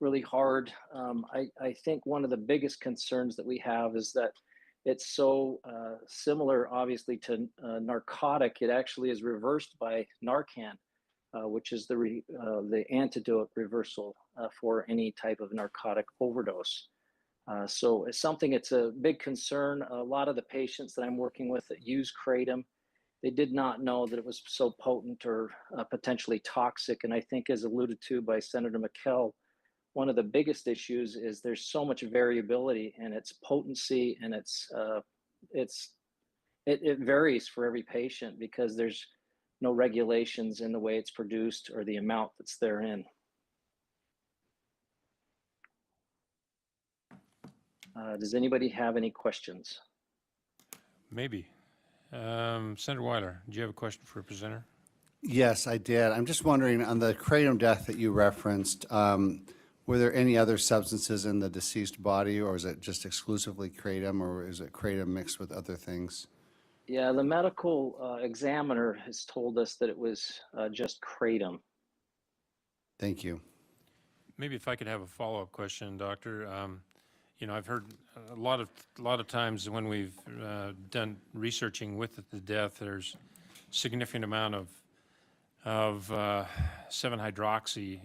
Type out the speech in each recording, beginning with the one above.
really hard. I think one of the biggest concerns that we have is that it's so similar, obviously, to narcotic. It actually is reversed by Narcan, which is the antidote reversal for any type of narcotic overdose. So it's something. It's a big concern. A lot of the patients that I'm working with that use kratom, they did not know that it was so potent or potentially toxic. And I think, as alluded to by Senator McKell, one of the biggest issues is there's so much variability in its potency, and it's it varies for every patient because there's no regulations in the way it's produced or the amount that's therein. Does anybody have any questions? Maybe. Senator Weiler, do you have a question for a presenter? Yes, I did. I'm just wondering, on the kratom death that you referenced, were there any other substances in the deceased body, or is it just exclusively kratom, or is it kratom mixed with other things? Yeah, the medical examiner has told us that it was just kratom. Thank you. Maybe if I could have a follow-up question, Doctor. You know, I've heard a lot of times when we've done researching with the death, there's significant amount of 7-hydroxy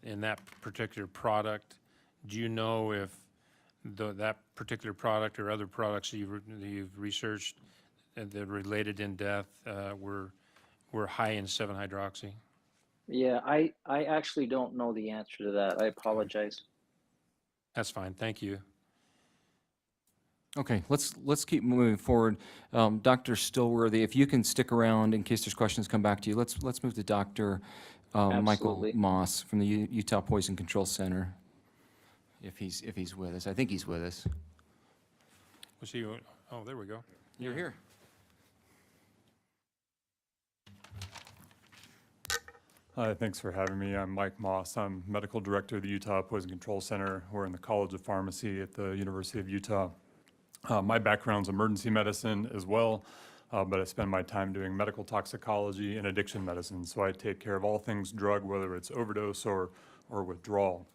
in that particular product. Do you know if that particular product or other products that you've researched that related in death were high in 7-hydroxy? Yeah, I actually don't know the answer to that. I apologize. That's fine. Thank you. Okay, let's keep moving forward. Dr. Stillworthy, if you can stick around in case there's questions come back to you. Let's move to Dr. Michael Moss from the Utah Poison Control Center. If he's with us, I think he's with us. Was he? Oh, there we go. You're here. Hi, thanks for having me. I'm Mike Moss. I'm Medical Director of the Utah Poison Control Center. We're in the College of Pharmacy at the University of Utah. My background's emergency medicine as well, but I spend my time doing medical toxicology and addiction medicine, so I take care of all things drug, whether it's overdose or withdrawal.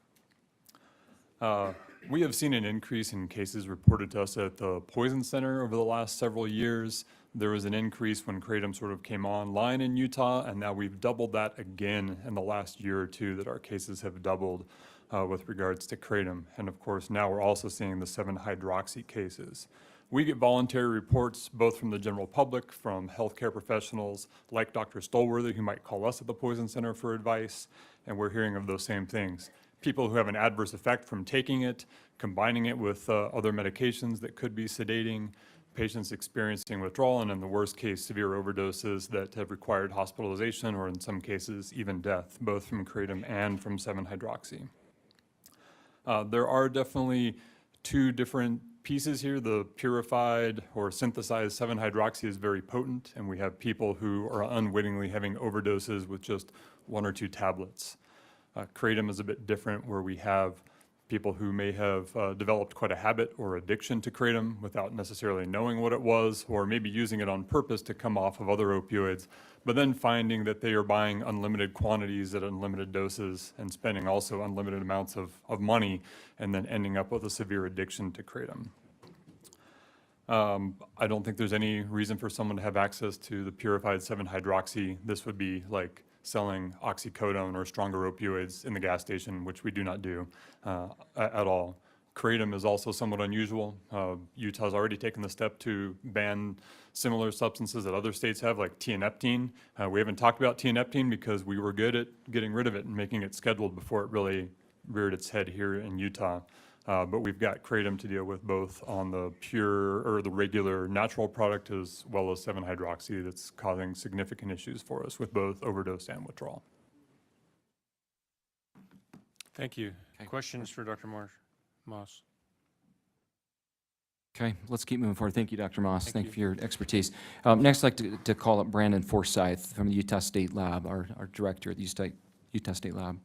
We have seen an increase in cases reported to us at the Poison Center over the last several years. There was an increase when kratom sort of came online in Utah, and now we've doubled that again in the last year or two, that our cases have doubled with regards to kratom. And of course, now we're also seeing the 7-hydroxy cases. We get voluntary reports both from the general public, from healthcare professionals like Dr. Stillworthy, who might call us at the Poison Center for advice, and we're hearing of those same things. People who have an adverse effect from taking it, combining it with other medications that could be sedating, patients experiencing withdrawal, and in the worst case, severe overdoses that have required hospitalization or in some cases even death, both from kratom and from 7-hydroxy. There are definitely two different pieces here. The purified or synthesized 7-hydroxy is very potent, and we have people who are unwittingly having overdoses with just 1 or 2 tablets. Kratom is a bit different, where we have people who may have developed quite a habit or addiction to kratom without necessarily knowing what it was, or maybe using it on purpose to come off of other opioids, but then finding that they are buying unlimited quantities at unlimited doses and spending also unlimited amounts of money, and then ending up with a severe addiction to kratom. I don't think there's any reason for someone to have access to the purified 7-hydroxy. This would be like selling oxycodone or stronger opioids in the gas station, which we do not do at all. Kratom is also somewhat unusual. Utah's already taken the step to ban similar substances that other states have, like tianeptine. We haven't talked about tianeptine because we were good at getting rid of it and making it scheduled before it really reared its head here in Utah. But we've got kratom to deal with both on the pure or the regular natural product, as well as 7-hydroxy that's causing significant issues for us with both overdose and withdrawal. Thank you. Okay. Questions for Dr. Moss? Okay, let's keep moving forward. Thank you, Dr. Moss. Thank you you for your expertise. Next, I'd like to call up Brandon Forsyth from the Utah State Lab, our director at the Utah State Lab.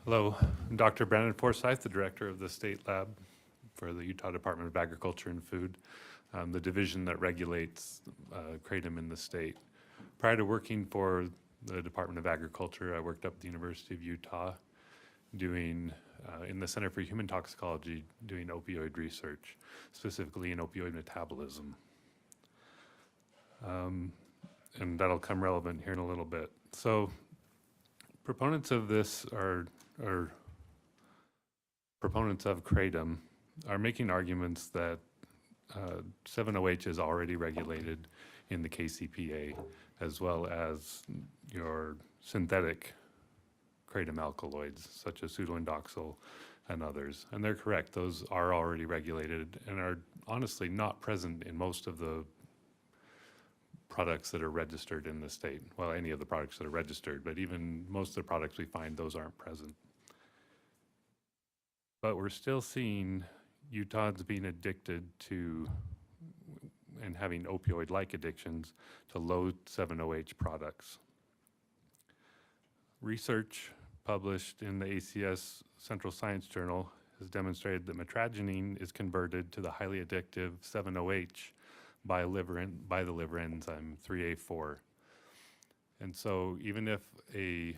Hello, I'm Dr. Brandon Forsyth, the director of the State Lab for the Utah Department of Agriculture and Food. the division that regulates kratom in the state. Prior to working for the Department of Agriculture, I worked up at the University of Utah doing, in the Center for Human Toxicology, doing opioid research, specifically in opioid metabolism. And that'll come relevant here in a little bit. So proponents of this or proponents of kratom are making arguments that 7-OH is already regulated in the KCPA, as well as your synthetic kratom alkaloids, such as pseudoindoxyl and others. And they're correct, those are already regulated and are honestly not present in most of the products that are registered in the state. Well, any of the products that are registered, but even most of the products we find, those aren't present. But we're still seeing Utahns being addicted to and having opioid-like addictions to low 7-OH products. Research published in the ACS Central Science Journal has demonstrated that metragenine is converted to the highly addictive 7-OH by the liver enzyme 3A4. And so even if a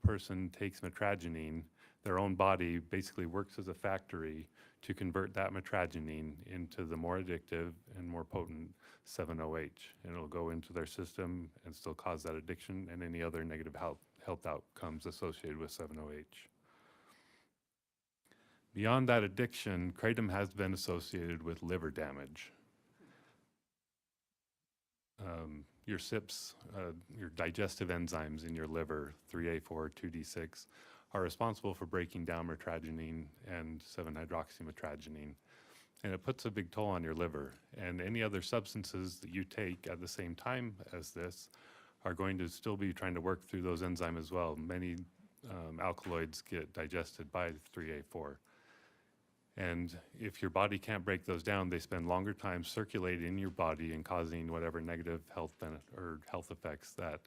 person takes metragenine, their own body basically works as a factory to convert that metragenine into the more addictive and more potent 7-OH. And it'll go into their system and still cause that addiction and any other negative health outcomes associated with 7-OH. Beyond that addiction, kratom has been associated with liver damage. Your SIPs, your digestive enzymes in your liver, 3A4, 2D6, are responsible for breaking down metragenine and 7-hydroxymetragenine. And it puts a big toll on your liver. And any other substances that you take at the same time as this are going to still be trying to work through those enzymes as well. Many alkaloids get digested by 3A4. And if your body can't break those down, they spend longer time circulating in your body and causing whatever negative health health effects that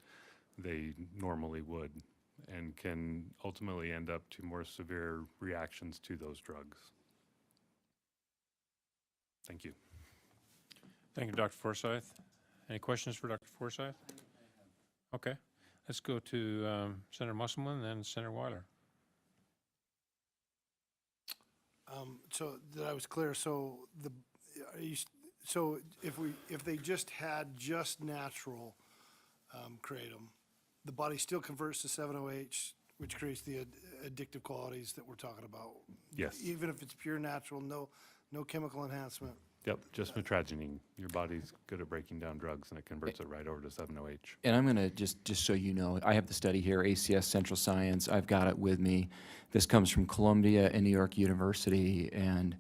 they normally would, and can ultimately end up to more severe reactions to those drugs. Thank you. Thank you, Dr. Forsyth. Any questions for Dr. Forsyth? Okay, let's go to Senator Musselman and then Senator Weiler. So that I was clear, so if they just had just natural kratom, the body still converts to 7-OH, which creates the addictive qualities that we're talking about. Yes. Even if it's pure natural, no chemical enhancement. Yep, just metragenine. Your body's good at breaking down drugs, and it converts it right over to 7-OH. And I'm going to just so you know, I have the study here, ACS Central Science. I've got it with me. This comes from Columbia and New York University, and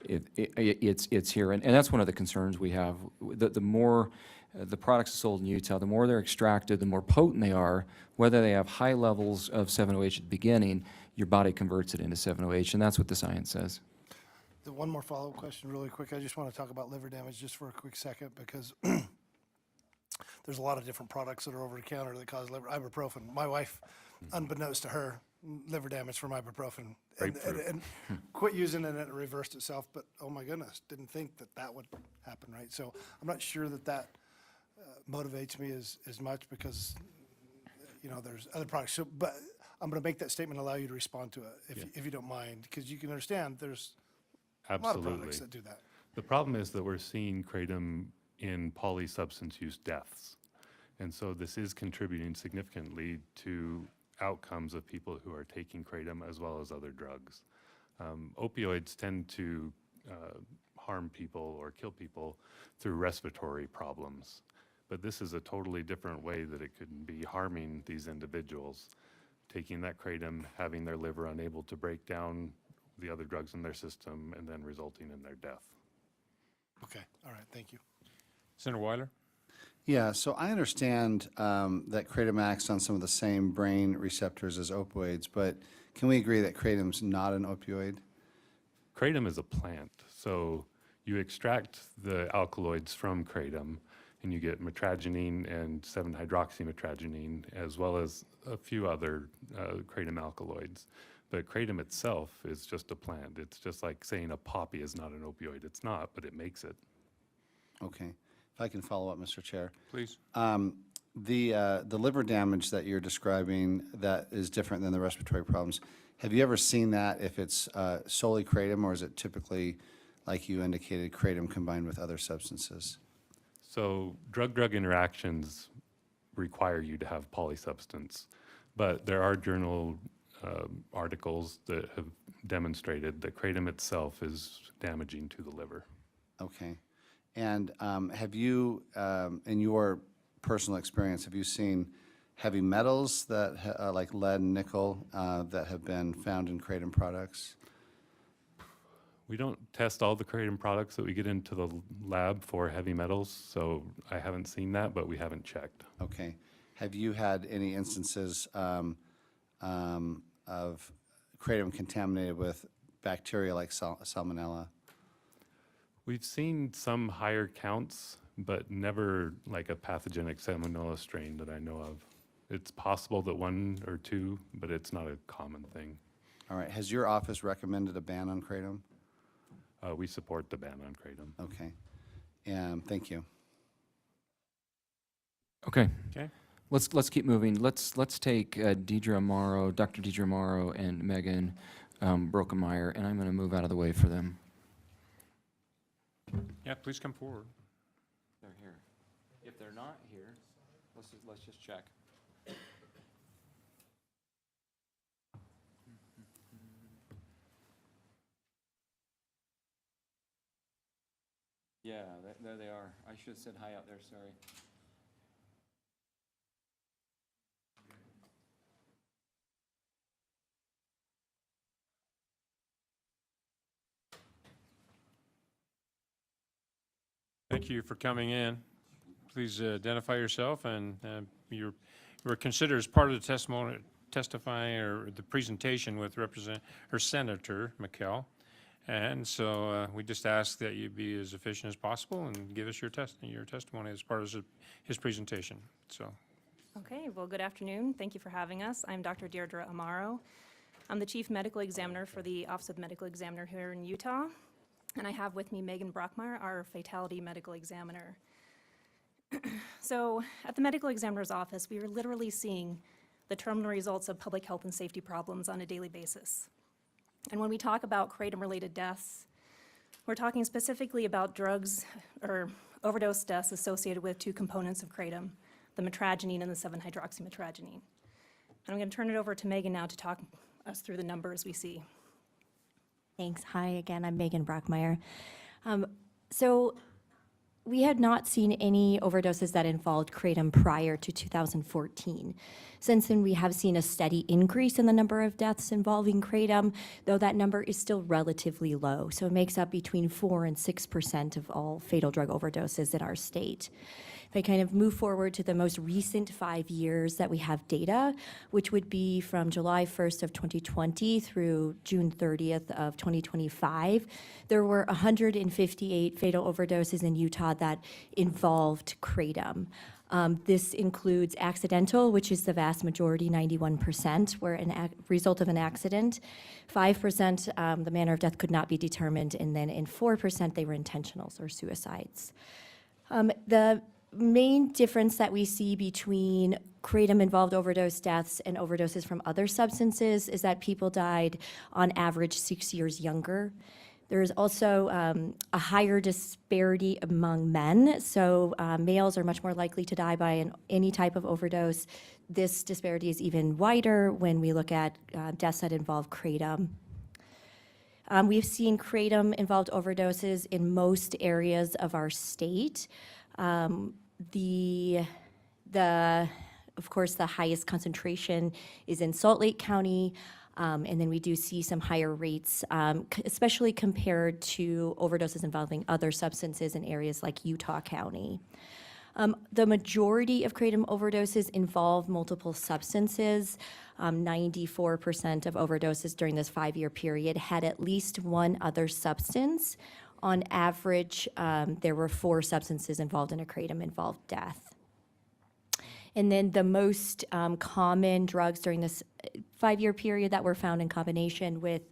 it's here. And that's one of the concerns we have. The more the products are sold in Utah, the more they're extracted, the more potent they are. Whether they have high levels of 7-OH at the beginning, your body converts it into 7-OH, and that's what the science says. The one more follow-up question really quick. I just want to talk about liver damage just for a quick second, because there's a lot of different products that are over the counter that cause ibuprofen. My wife, unbeknownst to her, liver damage from ibuprofen and quit using it, and it reversed itself. But oh my goodness, didn't think that would happen, right? So I'm not sure that motivates me as much, because there's other products. So, but I'm going to make that statement and allow you to respond to it if you don't mind, because you can understand there's a lot of products that do that. The problem is that we're seeing kratom in polysubstance use deaths. And so this is contributing significantly to outcomes of people who are taking kratom as well as other drugs. Opioids tend to harm people or kill people through respiratory problems. But this is a totally different way that it could be harming these individuals. Taking that kratom, having their liver unable to break down the other drugs in their system, and then resulting in their death. Okay, all right, thank you. Senator Weiler? Yeah, so I understand that kratom acts on some of the same brain receptors as opioids, but can we agree that kratom's not an opioid? Kratom is a plant, so you extract the alkaloids from kratom, and you get metragenine and 7-hydroxymetragenine, as well as a few other kratom alkaloids. But kratom itself is just a plant. It's just like saying a poppy is not an opioid. It's not, but it makes it. Okay. If I can follow up, Mr. Chair. Please. The liver damage that you're describing that is different than the respiratory problems, have you ever seen that if it's solely kratom, or is it typically, like you indicated, kratom combined with other substances? So drug-drug interactions require you to have polysubstance, but there are journal articles that have demonstrated that kratom itself is damaging to the liver. Okay. And have you, in your personal experience, have you seen heavy metals that, like lead and nickel, that have been found in kratom products? We don't test all the kratom products that we get into the lab for heavy metals, so I haven't seen that, but we haven't checked. Okay. Have you had any instances of kratom contaminated with bacteria like salmonella? We've seen some higher counts, but never like a pathogenic salmonella strain that I know of. It's possible that one or two, but it's not a common thing. All right. Has your office recommended a ban on kratom? We support the ban on kratom. Okay. Thank you. Okay. Okay. Let's keep moving. Let's take Deidre Amaro, Dr. Deidre Amaro, and Megan Brokemeyer, and I'm going to move out of the way for them. Yeah, please come forward. They're here. If they're not here, let's just check. Yeah, there they are. I should have said hi out there, sorry. Thank you for coming in. Please identify yourself, and you were considered as part of the testimony, testifying or the presentation with Senator McKell. And so we just ask that you be as efficient as possible and give us your testimony as part of his presentation. So. Okay, well, good afternoon. Thank you for having us. I'm Dr. Deirdre Amaro. I'm the Chief Medical Examiner for the Office of Medical Examiner here in Utah. And I have with me Megan Brockmeyer, our Fatality Medical Examiner. So at the Medical Examiner's Office, we are literally seeing the terminal results of public health and safety problems on a daily basis. And when we talk about kratom-related deaths, we're talking specifically about drugs or overdose deaths associated with two components of kratom, the metragenine and the 7-hydroxymetragenine. And I'm going to turn it over to Megan now to talk us through the numbers we see. Thanks. Hi again, I'm Megan Brockmeyer. So we had not seen any overdoses that involved kratom prior to 2014. Since then, we have seen a steady increase in the number of deaths involving kratom, though that number is still relatively low. So it makes up between 4 and 6% of all fatal drug overdoses in our state. If I kind of move forward to the most recent 5 years that we have data, which would be from July 1st of 2020 through June 30th of 2025, there were 158 fatal overdoses in Utah that involved kratom. This includes accidental, which is the vast majority, 91%, were a result of an accident. 5%, the manner of death could not be determined, and then in 4%, they were intentionals or suicides. The main difference that we see between kratom-involved overdose deaths and overdoses from other substances is that people died on average 6 years younger. There is also a higher disparity among men, so males are much more likely to die by any type of overdose. This disparity is even wider when we look at deaths that involve kratom. We've seen kratom-involved overdoses in most areas of our state. Of course, the highest concentration is in Salt Lake County, and then we do see some higher rates, especially compared to overdoses involving other substances in areas like Utah County. The majority of kratom overdoses involve multiple substances. 94% of overdoses during this 5-year period had at least one other substance. On average, there were 4 substances involved in a kratom-involved death. And then the most common drugs during this 5-year period that were found in combination with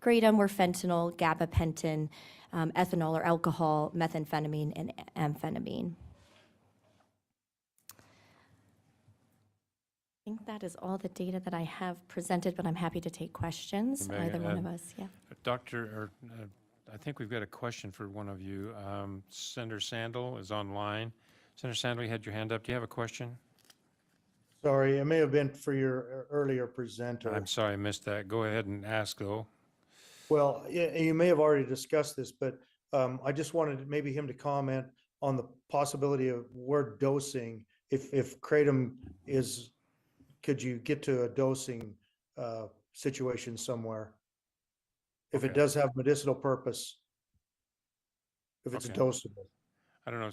kratom were fentanyl, gabapentin, ethanol or alcohol, methamphetamine, and amphetamine. I think that is all the data that I have presented, but I'm happy to take questions, Megan, either one of us, yeah. Doctor, I think we've got a question for one of you. Senator Sandel is online. Senator Sandel, you had your hand up. Do you have a question? Sorry, it may have been for your earlier presenter. I'm sorry I missed that. Go ahead and ask, though. Well, you may have already discussed this, but I just wanted maybe him to comment on the possibility of where dosing, if kratom is, could you get to a dosing situation somewhere? If it Okay. does have medicinal purpose, if it's Okay. dosable. I don't know.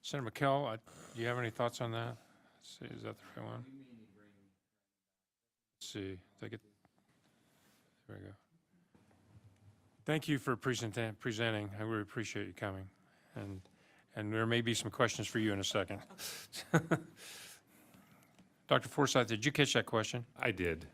Senator McKell, do you have any thoughts on that? Let's see, is that the right one? Let's see. There we go. Thank you for presenting. I really appreciate you coming. And there may be some questions for you in a second. Dr. Forsythe, did you catch that question? I did.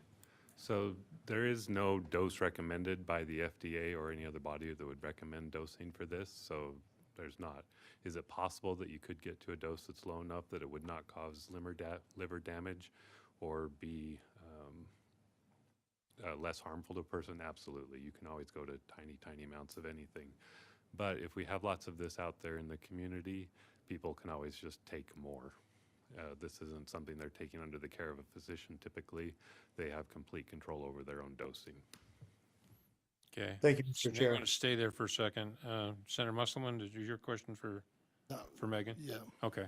So there is no dose recommended by the FDA or any other body that would recommend dosing for this. So there's not. Is it possible that you could get to a dose that's low enough that it would not cause liver damage or be less harmful to a person? Absolutely. You can always go to tiny amounts of anything. But if we have lots of this out there in the community, people can always just take more. This isn't something they're taking under the care of a physician typically. They have complete control over their own dosing. Okay. Thank you, So Mr. you Chair. want to stay there for a second. Senator Musselman, is your question for Megan? Yeah. Okay.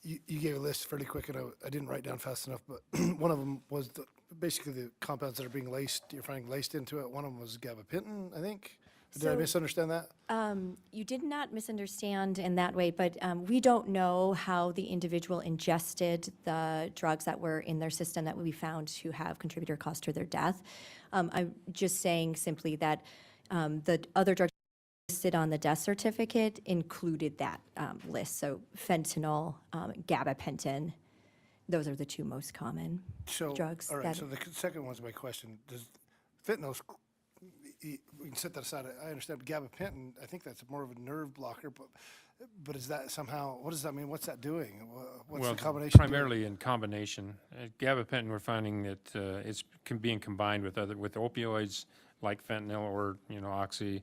You gave a list fairly quick, and I didn't write down fast enough, but one of them was basically the compounds that are being you're finding laced into it. One of them was gabapentin, I think. Did I So- misunderstand that? You did not misunderstand in that way, but we don't know how the individual ingested the drugs that were in their system that we found to have contributor cause to their death. I'm just saying simply that the other drugs listed on the death certificate included that list. So fentanyl, gabapentin, those are the two most common drugs. All right, that- so the second one's my question. Does fentanyl's, we can set that aside. I understand gabapentin, I think that's more of a nerve blocker, but is that somehow, what does that mean? What's that doing? What's Well, the combination doing? primarily in combination. Gabapentin, we're finding that it's being combined with opioids like fentanyl or oxy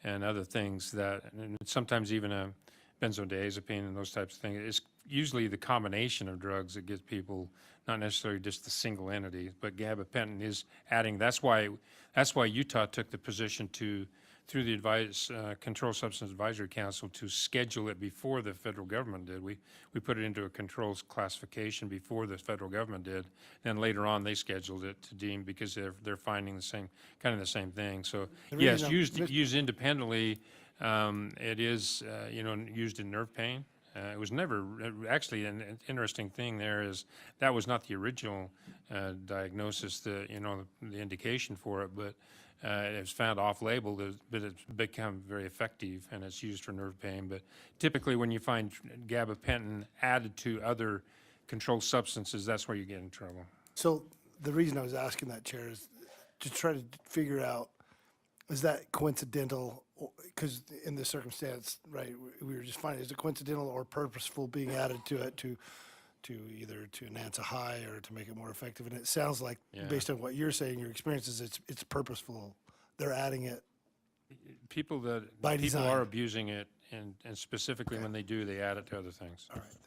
and other things and sometimes even a benzodiazepine and those types of things. It's usually the combination of drugs that gets people, not necessarily just the single entity, but gabapentin is adding. That's why Utah took the position through the Controlled Substance Advisory Council to schedule it before the federal government did. We put it into a controls classification before the federal government did. Then later on, they scheduled it to deem because they're finding the same thing. So yes, used independently, it is used in nerve pain. It was never actually an interesting thing. There is that was not the original diagnosis, the indication for it, but it was found off-label, but it's become very effective and it's used for nerve pain. But typically, when you find gabapentin added to other controlled substances, that's where you get in trouble. So the reason I was asking that, Chair, is to try to figure out, is that coincidental? Because in this circumstance, right, we were just finding, is it coincidental or purposeful being added to it to either to enhance a high or to make it more effective? And it sounds like, based on what you're saying, your experiences, it's purposeful. They're adding it. People By design. are abusing it, and specifically when they do, they add it to other things. All right, thanks.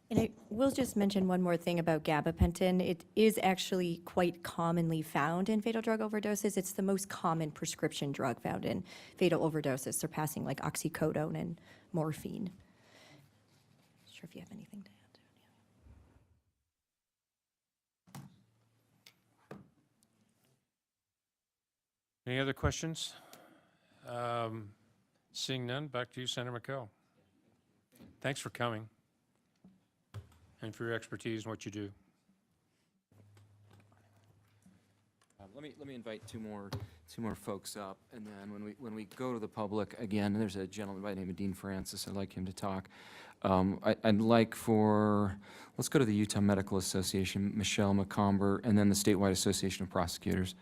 And I will just mention one more thing about gabapentin. It is actually quite commonly found in fatal drug overdoses. It's the most common prescription drug found in fatal overdoses, surpassing like oxycodone and morphine. Not sure if you have anything to add. Any other questions? Seeing none, back to you, Senator McKell. Thanks for coming and for your expertise in what you do. Let me invite two more two more folks up, and then when we go to the public, again, there's a gentleman by the name of Dean Francis. I'd like him to talk. I'd like let's go to the Utah Medical Association, Michelle McComber, and then the Statewide Association of Prosecutors.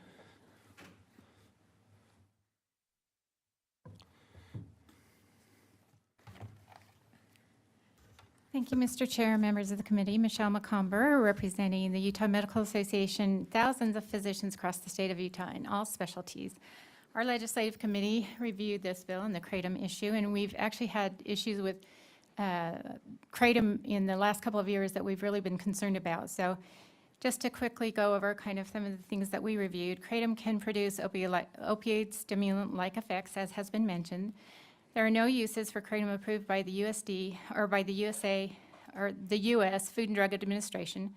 Thank you, Mr. Chair, members of the committee. Michelle McComber, representing the Utah Medical Association, thousands of physicians across the state of Utah in all specialties. Our legislative committee reviewed this bill and the Kratom issue, and we've actually had issues with Kratom in the last couple of years that we've really been concerned about. So just to quickly go over kind of some of the things that we reviewed, Kratom can produce opioid stimulant-like effects, as has been mentioned. There are no uses for Kratom approved by the USD or by the USA or the U.S. Food and Drug Administration.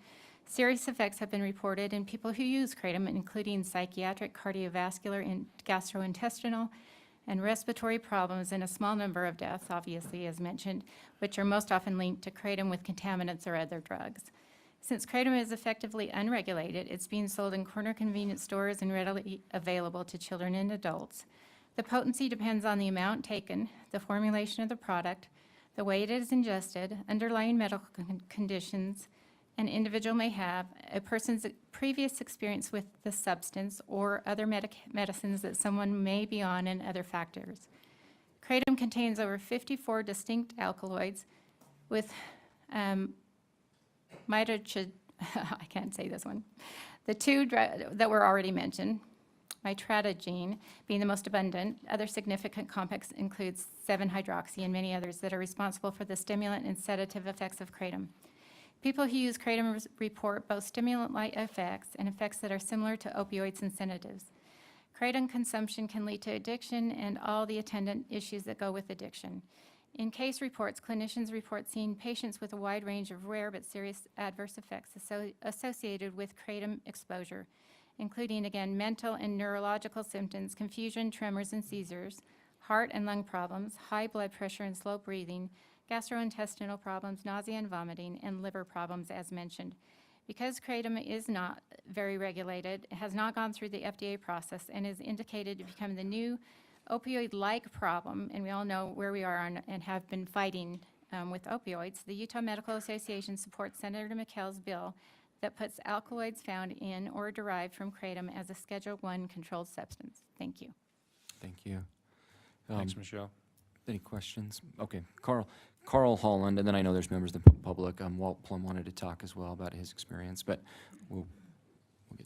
Serious effects have been reported in people who use Kratom, including psychiatric, cardiovascular, and gastrointestinal, and respiratory problems, and a small number of deaths, obviously, as mentioned, which are most often linked to Kratom with contaminants or other drugs. Since Kratom is effectively unregulated, it's being sold in corner convenience stores and readily available to children and adults. The potency depends on the amount taken, the formulation of the product, the way it is ingested, underlying medical conditions an individual may have, a person's previous experience with the substance, or other medicines that someone may be on, and other factors. Kratom contains over 54 distinct alkaloids with I can't say this one. The two that were already mentioned, mitratazine being the most abundant. Other significant compounds include 7-hydroxy and many others that are responsible for the stimulant and sedative effects of Kratom. People who use Kratom report both stimulant-like effects and effects that are similar to opioids and sedatives. Kratom consumption can lead to addiction and all the attendant issues that go with addiction. In case reports, clinicians report seeing patients with a wide range of rare but serious adverse effects associated with Kratom exposure, including, again, mental and neurological symptoms, confusion, tremors, and seizures, heart and lung problems, high blood pressure and slow breathing, gastrointestinal problems, nausea and vomiting, and liver problems, as mentioned. Because Kratom is not very regulated, it has not gone through the FDA process, and is indicated to become the new opioid-like problem, and we all know where we are and have been fighting with opioids, the Utah Medical Association supports Senator McHale's bill that puts alkaloids found in or derived from Kratom as a Schedule I controlled substance. Thank you. Thank you. Thanks, Michelle. Any questions? Okay, Carl Holland, and then I know there's members of the public. Walt Plum wanted to talk as well about his experience, but we'll get.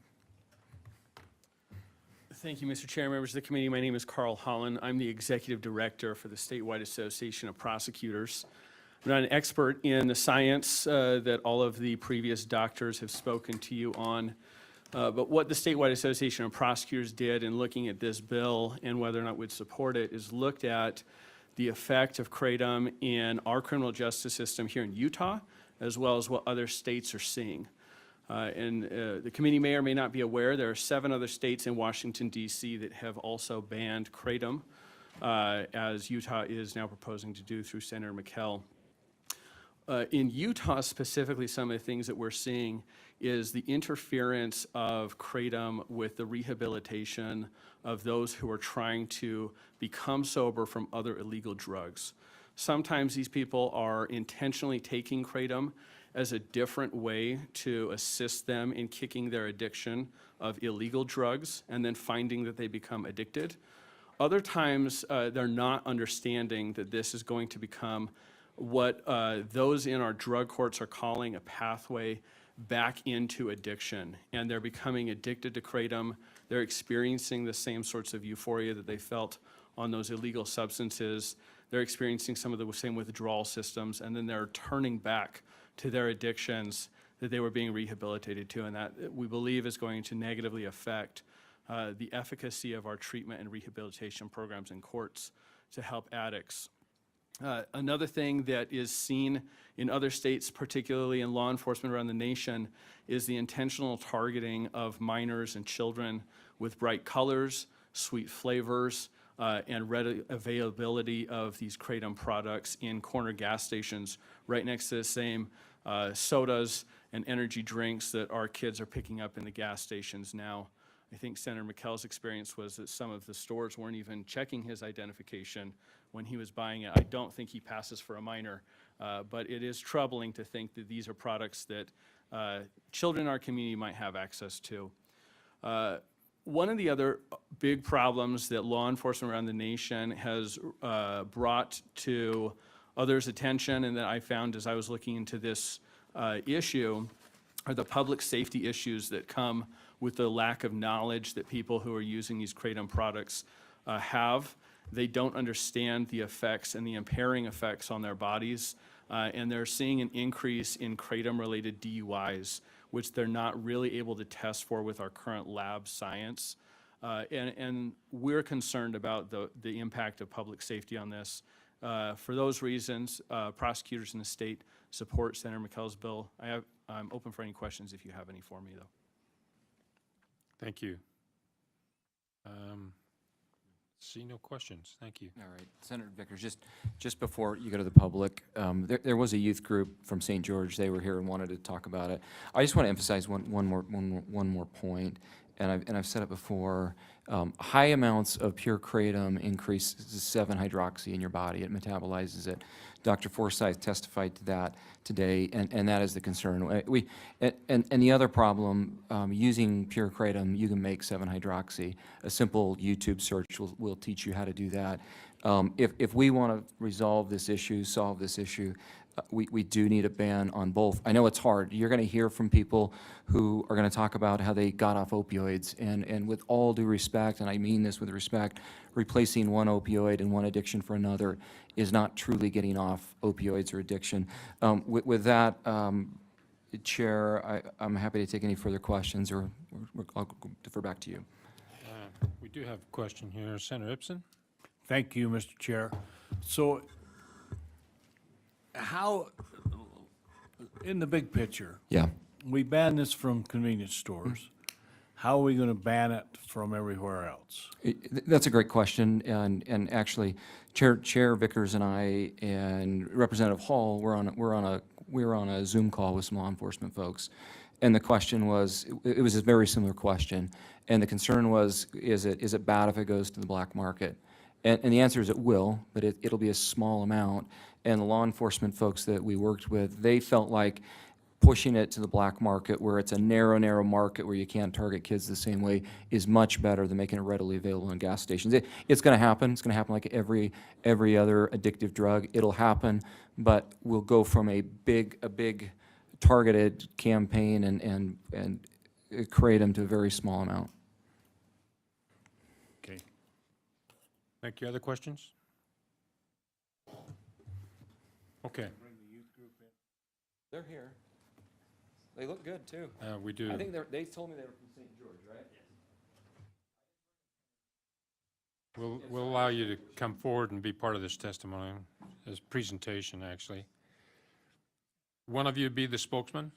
Thank you, Mr. Chair, members of the committee. My name is Carl Holland. I'm the Executive Director for the Statewide Association of Prosecutors. I'm not an expert in the science that all of the previous doctors have spoken to you on, but what the Statewide Association of Prosecutors did in looking at this bill and whether or not we'd support it is looked at the effect of Kratom in our criminal justice system here in Utah, as well as what other states are seeing. The committee may or may not be aware, there are 7 other states in Washington, D.C. that have also banned Kratom, as Utah is now proposing to do through Senator McHale. In Utah specifically, some of the things that we're seeing is the interference of Kratom with the rehabilitation of those who are trying to become sober from other illegal drugs. Sometimes these people are intentionally taking Kratom as a different way to assist them in kicking their addiction of illegal drugs and then finding that they become addicted. Other times, they're not understanding that this is going to become what those in our drug courts are calling a pathway back into addiction. And they're becoming addicted to Kratom. They're experiencing the same sorts of euphoria that they felt on those illegal substances. They're experiencing some of the same withdrawal systems, and then they're turning back to their addictions that they were being rehabilitated to, and that we believe is going to negatively affect the efficacy of our treatment and rehabilitation programs in courts to help addicts. Another thing that is seen in other states, particularly in law enforcement around the nation, is the intentional targeting of minors and children with bright colors, sweet flavors, and ready availability of these Kratom products in corner gas stations right next to the same sodas and energy drinks that our kids are picking up in the gas stations now. I think Senator McKell's experience was that some of the stores weren't even checking his identification when he was buying it. I don't think he passes for a minor, but it is troubling to think that these are products that children in our community might have access to. One of the other big problems that law enforcement around the nation has brought to others' attention, and that I found as I was looking into this issue, are the public safety issues that come with the lack of knowledge that people who are using these Kratom products have. They don't understand the effects and the impairing effects on their bodies, and they're seeing an increase in Kratom-related DUIs, which they're not really able to test for with our current lab science. And we're concerned about the impact of public safety on this. For those reasons, prosecutors in the state support Senator McKell's bill. I'm open for any questions if you have any for me, though. Thank you. See no questions. Thank you. All right, Senator Vickers, just before you go to the public, there was a youth group from St. George. They were here and wanted to talk about it. I just want to emphasize one more point, and I've said it before. High amounts of pure kratom increase 7-hydroxy in your body. It metabolizes it. Dr. Forsyth testified to that today, and that is the concern. And the other problem, using pure kratom, you can make 7-hydroxy. A simple YouTube search will teach you how to do that. If we want to resolve this issue, solve this issue, we do need a ban on both. I know it's hard. You're going to hear from people who are going to talk about how they got off opioids, and with all due respect, and I mean this with respect, replacing one opioid and one addiction for another is not truly getting off opioids or addiction. With that, Chair, I'm happy to take any further questions, or I'll defer back to you. We do have a question here. Senator Ipsen? Thank you, Mr. Chair. So how, in the big picture, Yeah. we ban this from convenience stores. How are we going to ban it from everywhere else? That's a great question, and actually, Chair Vickers and I and Representative Hall we were on a Zoom call with some law enforcement folks, and the question was, it was a very similar question, and the concern was, is it bad if it goes to the black market? And the answer is it will, but it'll be a small amount. And the law enforcement folks that we worked with, they felt like pushing it to the black market, where it's a narrow market where you can't target kids the same way, is much better than making it readily available in gas stations. It's going to happen. It's going to happen like every other addictive drug. It'll happen, but we'll go from a big targeted campaign and create them to a very small amount. Okay. Thank you. Other questions? Okay. They're here. They look good, too. We do. I think they told me they were from St. George, right? We'll allow you to come forward and be part of this testimony, this presentation, actually. One of you be the spokesman?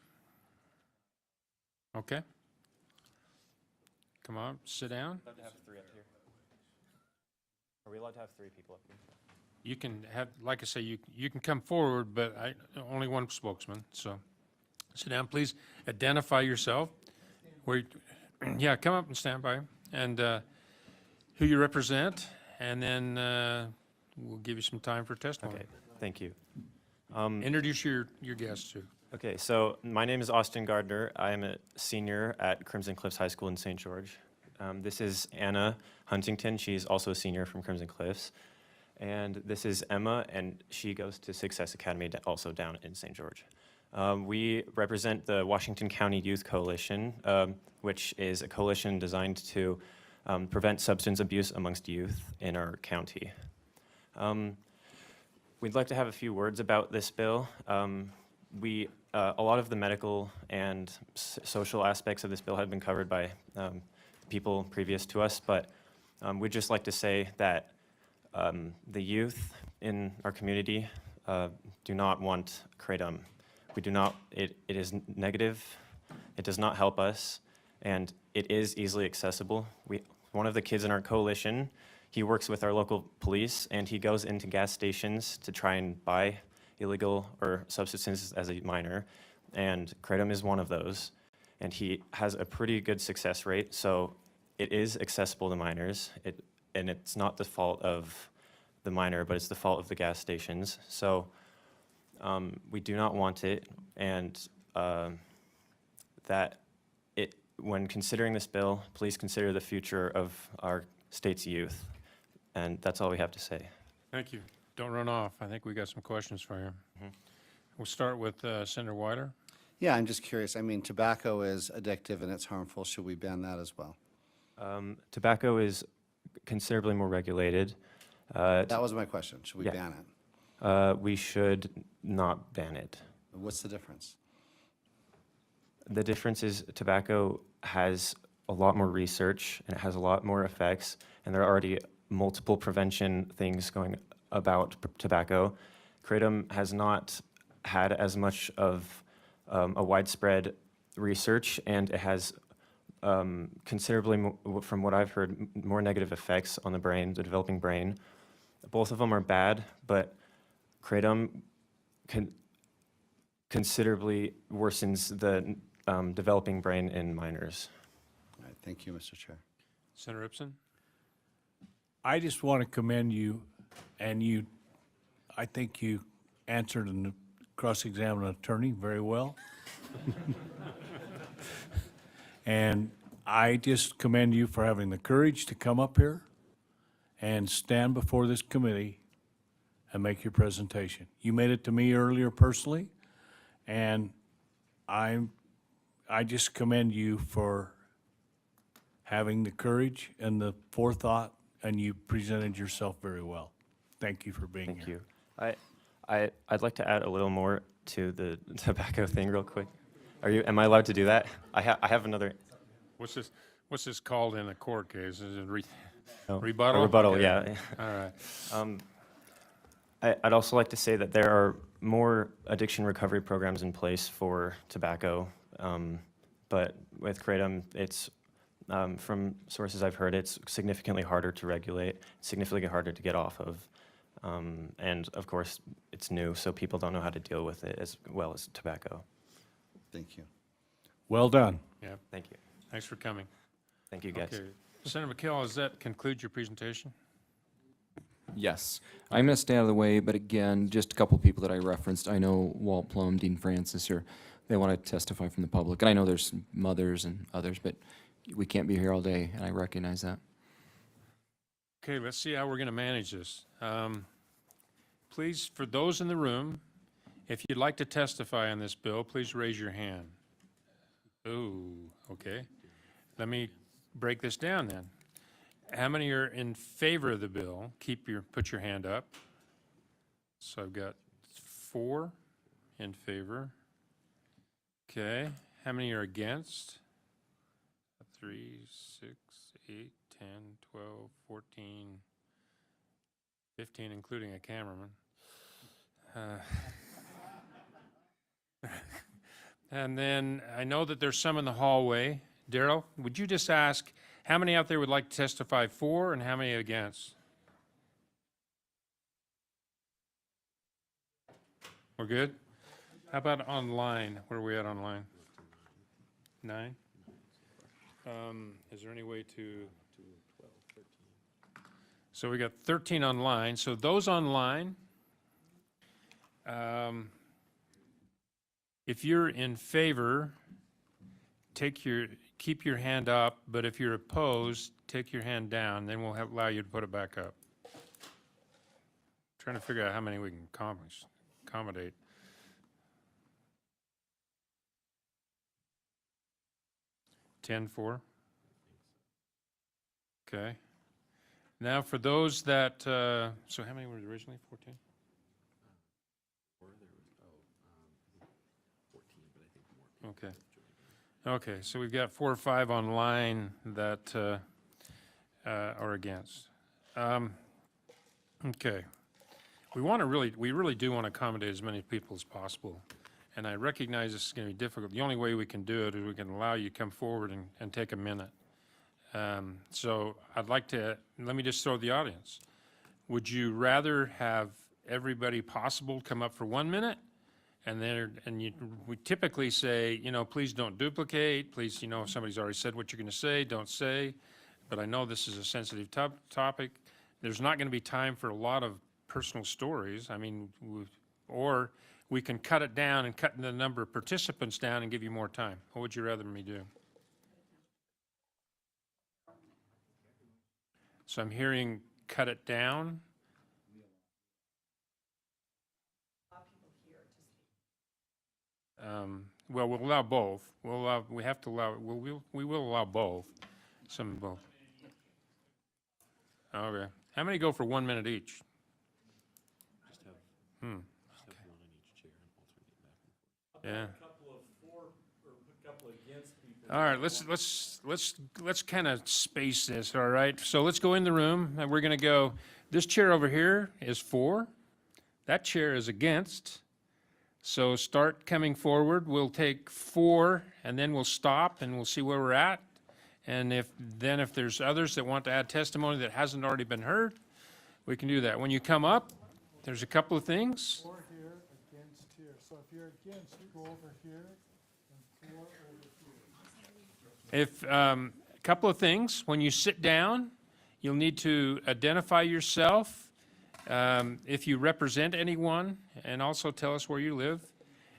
Okay. Come on, sit down. Allowed to have 3 up here. Are we allowed to have 3 people up here? You can have, like I say, you can come forward, but only one spokesman, so sit down, please. Identify yourself. Yeah, come up and stand by, and who you represent, and then we'll give you some time for testimony. Okay, thank you. Introduce your guests, too. Okay, so my name is Austin Gardner. I am a senior at Crimson Cliffs High School in St. George. This is Anna Huntington. She's also a senior from Crimson Cliffs. And this is Emma, and she goes to Success Academy also down in St. George. We represent the Washington County Youth Coalition, which is a coalition designed to prevent substance abuse amongst youth in our county. We'd like to have a few words about this bill. A lot of the medical and social aspects of this bill have been covered by people previous to us, but we'd just like to say that the youth in our community do not want Kratom. We do not, it is negative, it does not help us, and it is easily accessible. One of the kids in our coalition, he works with our local police, and he goes into gas stations to try and buy illegal or substances as a minor, and Kratom is one of those, and he has a pretty good success rate, so it is accessible to minors, and it's not the fault of the minor, but it's the fault of the gas stations. So we do not want it, and that when considering this bill, please consider the future of our state's youth. And that's all we have to say. Thank you. Don't run off. I think we got some questions for you. We'll start with Senator Wyder. Yeah, I'm just curious. I mean, tobacco is addictive and it's harmful. Should we ban that as well? Tobacco is considerably more regulated. That was my question. Should we ban it? We should not ban it. What's the difference? The difference is tobacco has a lot more research and it has a lot more effects, and there are already multiple prevention things going about tobacco. Kratom has not had as much of a widespread research, and it has considerably, from what I've heard, more negative effects on the brain, the developing brain. Both of them are bad, but Kratom considerably worsens the developing brain in minors. All right, thank you, Mr. Chair. Senator Ipson? I just want to commend you, and I think you answered and cross-examined an attorney very well. And I just commend you for having the courage to come up here and stand before this committee and make your presentation. You made it to me earlier personally, and I just commend you for having the courage and the forethought, and you presented yourself very well. Thank you for being here. Thank you. I'd like to add a little more to the tobacco thing real quick. Am I allowed to do that? I have another. What's this called in a court case? Is it No, rebuttal? A rebuttal, Okay. yeah. All right. I'd also like to say that there are more addiction recovery programs in place for tobacco, but with Kratom, it's, from sources I've heard, it's significantly harder to regulate, significantly harder to get off of, and of course, it's new, so people don't know how to deal with it as well as tobacco. Thank you. Well done. Yeah. Thank you. Thanks for coming. Thank you, guys. Okay. Senator McKell, does that conclude your presentation? Yes. I'm going to stay out of the way, but again, just a couple people that I referenced. I know Walt Plum, Dean Francis here. They want to testify from the public. And I know there's mothers and others, but we can't be here all day, and I recognize that. Okay, let's see how we're going to manage this. Please, for those in the room, if you'd like to testify on this bill, please raise your hand. Oh, okay. Let me break this down then. How many are in favor of the bill? Put your hand up. So I've got 4 in favor. Okay. How many are against? 3, 6, 8, 10, 12, 14, 15, including a cameraman. And then I know that there's some in the hallway. Daryl, would you just ask how many out there would like to testify for and how many against? We're good? How about online? Where are we at online? 9? Is there any way to? 12, 13. So we got 13 online. So those online, if you're in favor, keep your hand up, but if you're opposed, take your hand down, then we'll allow you to put it back up. Trying to figure out how many we can accommodate. Ten for. Okay. Now for those that, so how many were there originally? 14? Okay. Okay, so we've got 4 or 5 online that are against. Okay. We really do want to accommodate as many people as possible. And I recognize this is going to be difficult. The only way we can do it is we can allow you to come forward and take a minute. So I'd like to, let me just throw the audience. Would you rather have everybody possible come up for 1 minute? And then, we typically say, please don't duplicate. Please, if somebody's already said what you're going to say, don't say. but I know this is a sensitive topic. There's not going to be time for a lot of personal stories. I mean, or we can cut it down and cut the number of participants down and give you more time. What would you rather me do? So I'm hearing cut it down. Well, we'll allow both. We have to allow, we will allow both. Some both. Okay. How many go for 1 minute each? Yeah. All right, let's kind of space this, all right? So let's go in the room, and we're going to go, this chair over here is for, that chair is against. So start coming forward. We'll take 4, and then we'll stop, and we'll see where we're at. And if there's others that want to add testimony that hasn't already been heard, we can do that. When you come up, there's a couple of things. 4 here, against here. So if you're against, go over here, and 4 over here. If, a couple of things. When you sit down, you'll need to identify yourself, if you represent anyone, and also tell us where you live.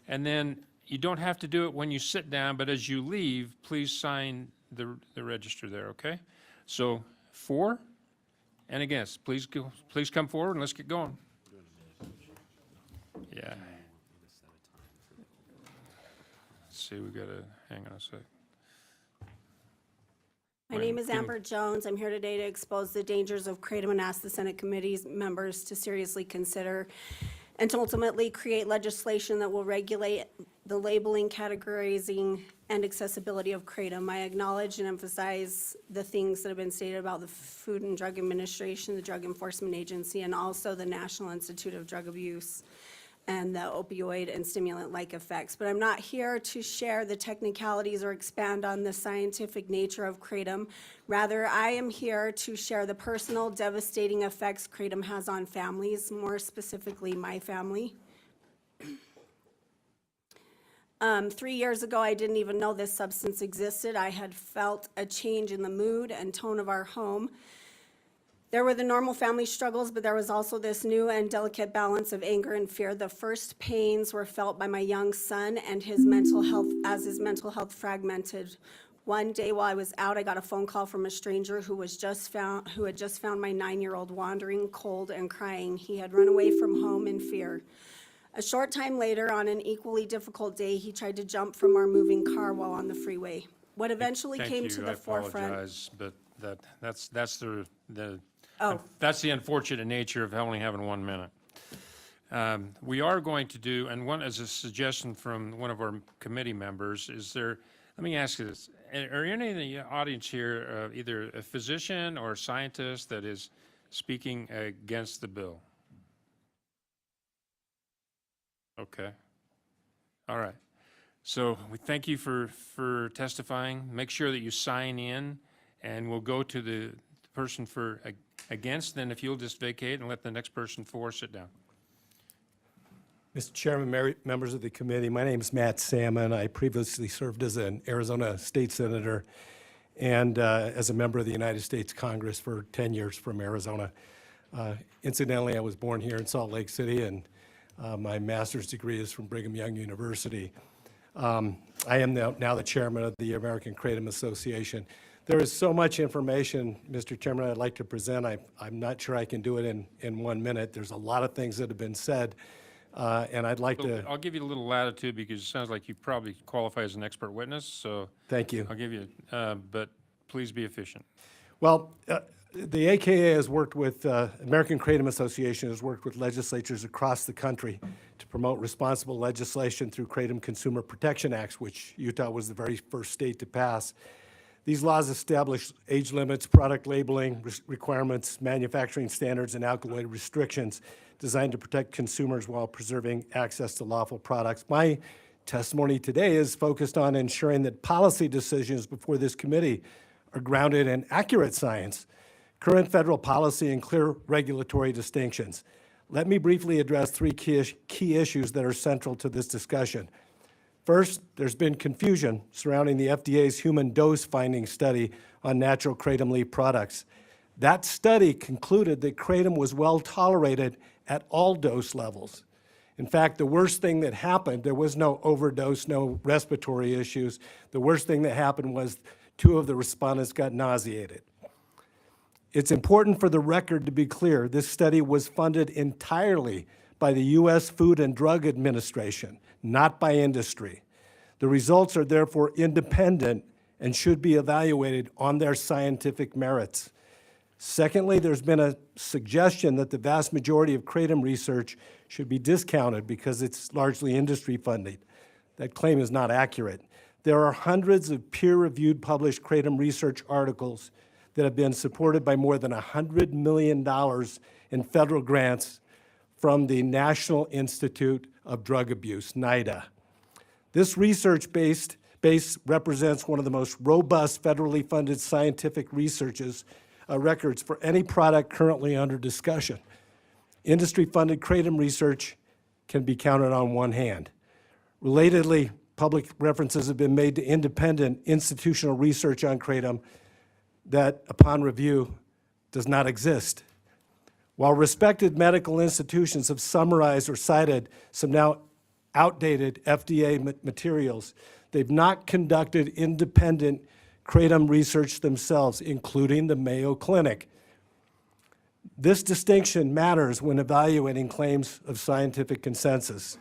And then you don't have to do it when you sit down, but as you leave, please sign the register there, okay? So 4 and against. Please come forward and let's get going. Yeah. Let's see, we gotta, hang on a sec. My name is Amber Jones. I'm here today to expose the dangers of kratom and ask the Senate committee's members to seriously consider and to ultimately create legislation that will regulate the labeling, categorizing, and accessibility of kratom. I acknowledge and emphasize the things that have been stated about the Food and Drug Administration, the Drug Enforcement Agency, and also the National Institute of Drug Abuse and the opioid and stimulant-like effects. But I'm not here to share the technicalities or expand on the scientific nature of kratom. Rather, I am here to share the personal devastating effects kratom has on families, more specifically my family. 3 years ago, I didn't even know this substance existed. I had felt a change in the mood and tone of our home. There were the normal family struggles, but there was also this new and delicate balance of anger and fear. The first pains were felt by my young son and his mental health fragmented. One day while I was out, I got a phone call from a stranger who had just found my 9-year-old wandering, cold, and crying. He had run away from home in fear. A short time later, on an equally difficult day, he tried to jump from our moving car while on the freeway. What eventually came to the forefront. I apologize, but that's that's the unfortunate nature of only having 1 minute. We are going to do, and one as a suggestion from one of our committee members, is there, let me ask you this, are any in the audience here either a physician or a scientist that is speaking against the bill? Okay. All right. So we thank you for testifying. Make sure that you sign in, and we'll go to the person for against, then if you'll just vacate and let the next person for sit down. Mr. Chairman, members of the committee, my name is Matt Salmon. I previously served as an Arizona state senator and as a member of the United States Congress for 10 years from Arizona. Incidentally, I was born here in Salt Lake City, and my master's degree is from Brigham Young University. I am now the chairman of the American Kratom Association. There is so much information, Mr. Chairman, I'd like to present. I'm not sure I can do it in 1 minute. There's a lot of things that have been said, and I'd like to... I'll give you a little latitude because it sounds like you probably qualify as an expert witness, so... Thank you. I'll give you, but please be efficient. Well, the AKA has worked with, American Kratom Association has worked with legislatures across the country to promote responsible legislation through Kratom Consumer Protection Acts, which Utah was the very first state to pass. These laws establish age limits, product labeling requirements, manufacturing standards, and alcohol restrictions designed to protect consumers while preserving access to lawful products. My testimony today is focused on ensuring that policy decisions before this committee are grounded in accurate science, current federal policy, and clear regulatory distinctions. Let me briefly address 3 key issues that are central to this discussion. First, there's been confusion surrounding the FDA's human dose finding study on natural kratom leaf products. That study concluded that kratom was well tolerated at all dose levels. In fact, the worst thing that happened, there was no overdose, no respiratory issues. The worst thing that happened was 2 of the respondents got nauseated. It's important for the record to be clear, this study was funded entirely by the U.S. Food and Drug Administration, not by industry. The results are therefore independent and should be evaluated on their scientific merits. Secondly, there's been a suggestion that the vast majority of kratom research should be discounted because it's largely industry funded. That claim is not accurate. There are hundreds of peer-reviewed published kratom research articles that have been supported by more than $100 million in federal grants from the National Institute of Drug Abuse, NIDA. This research base represents one of the most robust federally funded scientific records for any product currently under discussion. Industry-funded kratom research can be counted on one hand. Relatedly, public references have been made to independent institutional research on kratom that, upon review, does not exist. While respected medical institutions have summarized or cited some now outdated FDA materials, they've not conducted independent kratom research themselves, including the Mayo Clinic. This distinction matters when evaluating claims of scientific consensus.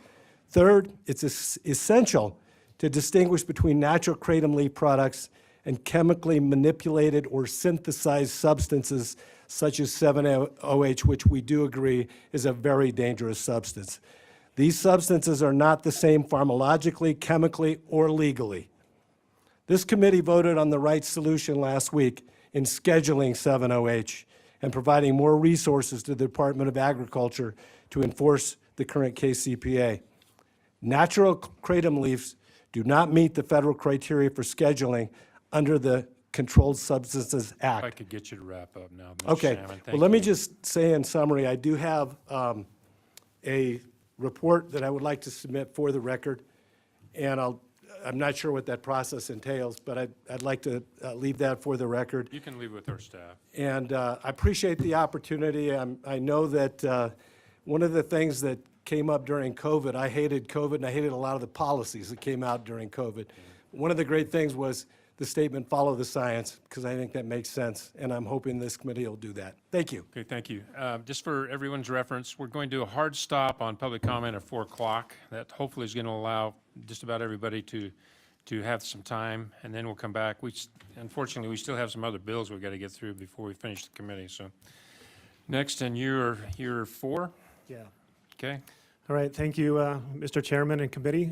Third, it's essential to distinguish between natural kratom leaf products and chemically manipulated or synthesized substances such as 7-OH, which we do agree is a very dangerous substance. These substances are not the same pharmacologically, chemically, or legally. This committee voted on the right solution last week in scheduling 7-OH and providing more resources to the Department of Agriculture to enforce the current KCPA. Natural kratom leaves do not meet the federal criteria for scheduling under the Controlled Substances Act. If I could get you to wrap up now, Mr. Okay. Salmon. Well, let me just say in summary, I do have a report that I would like to submit for the record, and I'm not sure what that process entails, but I'd like to leave that for the record. You can leave with our staff. And I appreciate the opportunity. I know that one of the things that came up during COVID, I hated COVID, and I hated a lot of the policies that came out during COVID. One of the great things was the statement, follow the science, because I think that makes sense, and I'm hoping this committee will do that. Thank you. Okay, thank you. Just for everyone's reference, we're going to do a hard stop on public comment at 4 o'clock. That hopefully is going to allow just about everybody to have some time, and then we'll come back. Unfortunately, we still have some other bills we've got to get through before we finish the committee. So next, and you're 4? Yeah. Okay. All right, thank you, Mr. Chairman and committee.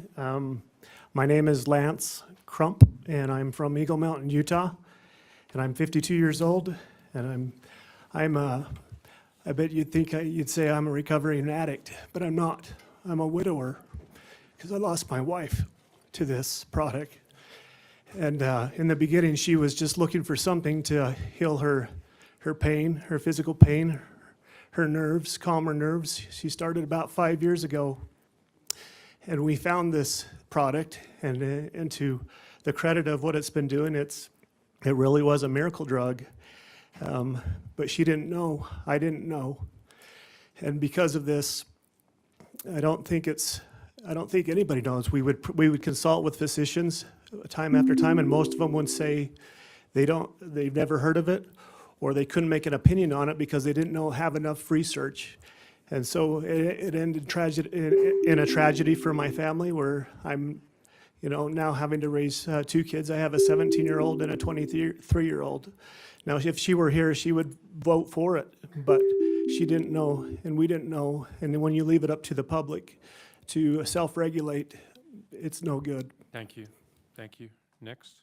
My name is Lance Crump, and I'm from Eagle Mountain, Utah, and I'm 52 years old, and I bet you'd think you'd say I'm a recovering addict, but I'm not. I'm a widower because I lost my wife to this product. And in the beginning, she was just looking for something to heal her pain, her physical pain, her nerves, calm her nerves. She started about 5 years ago. And we found this product, and to the credit of what it's been doing, it really was a miracle drug. But she didn't know, I didn't know. And because of this, I don't think anybody knows. We would consult with physicians time after time, and most of them would say they've never heard of it, or they couldn't make an opinion on it because they didn't have enough research. And so it ended in a tragedy for my family, where I'm, now having to raise 2 kids. I have a 17-year-old and a 23-year-old. Now, if she were here, she would vote for it, but she didn't know, and we didn't know. And when you leave it up to the public to self-regulate, it's no good. Thank you. Thank you. Next.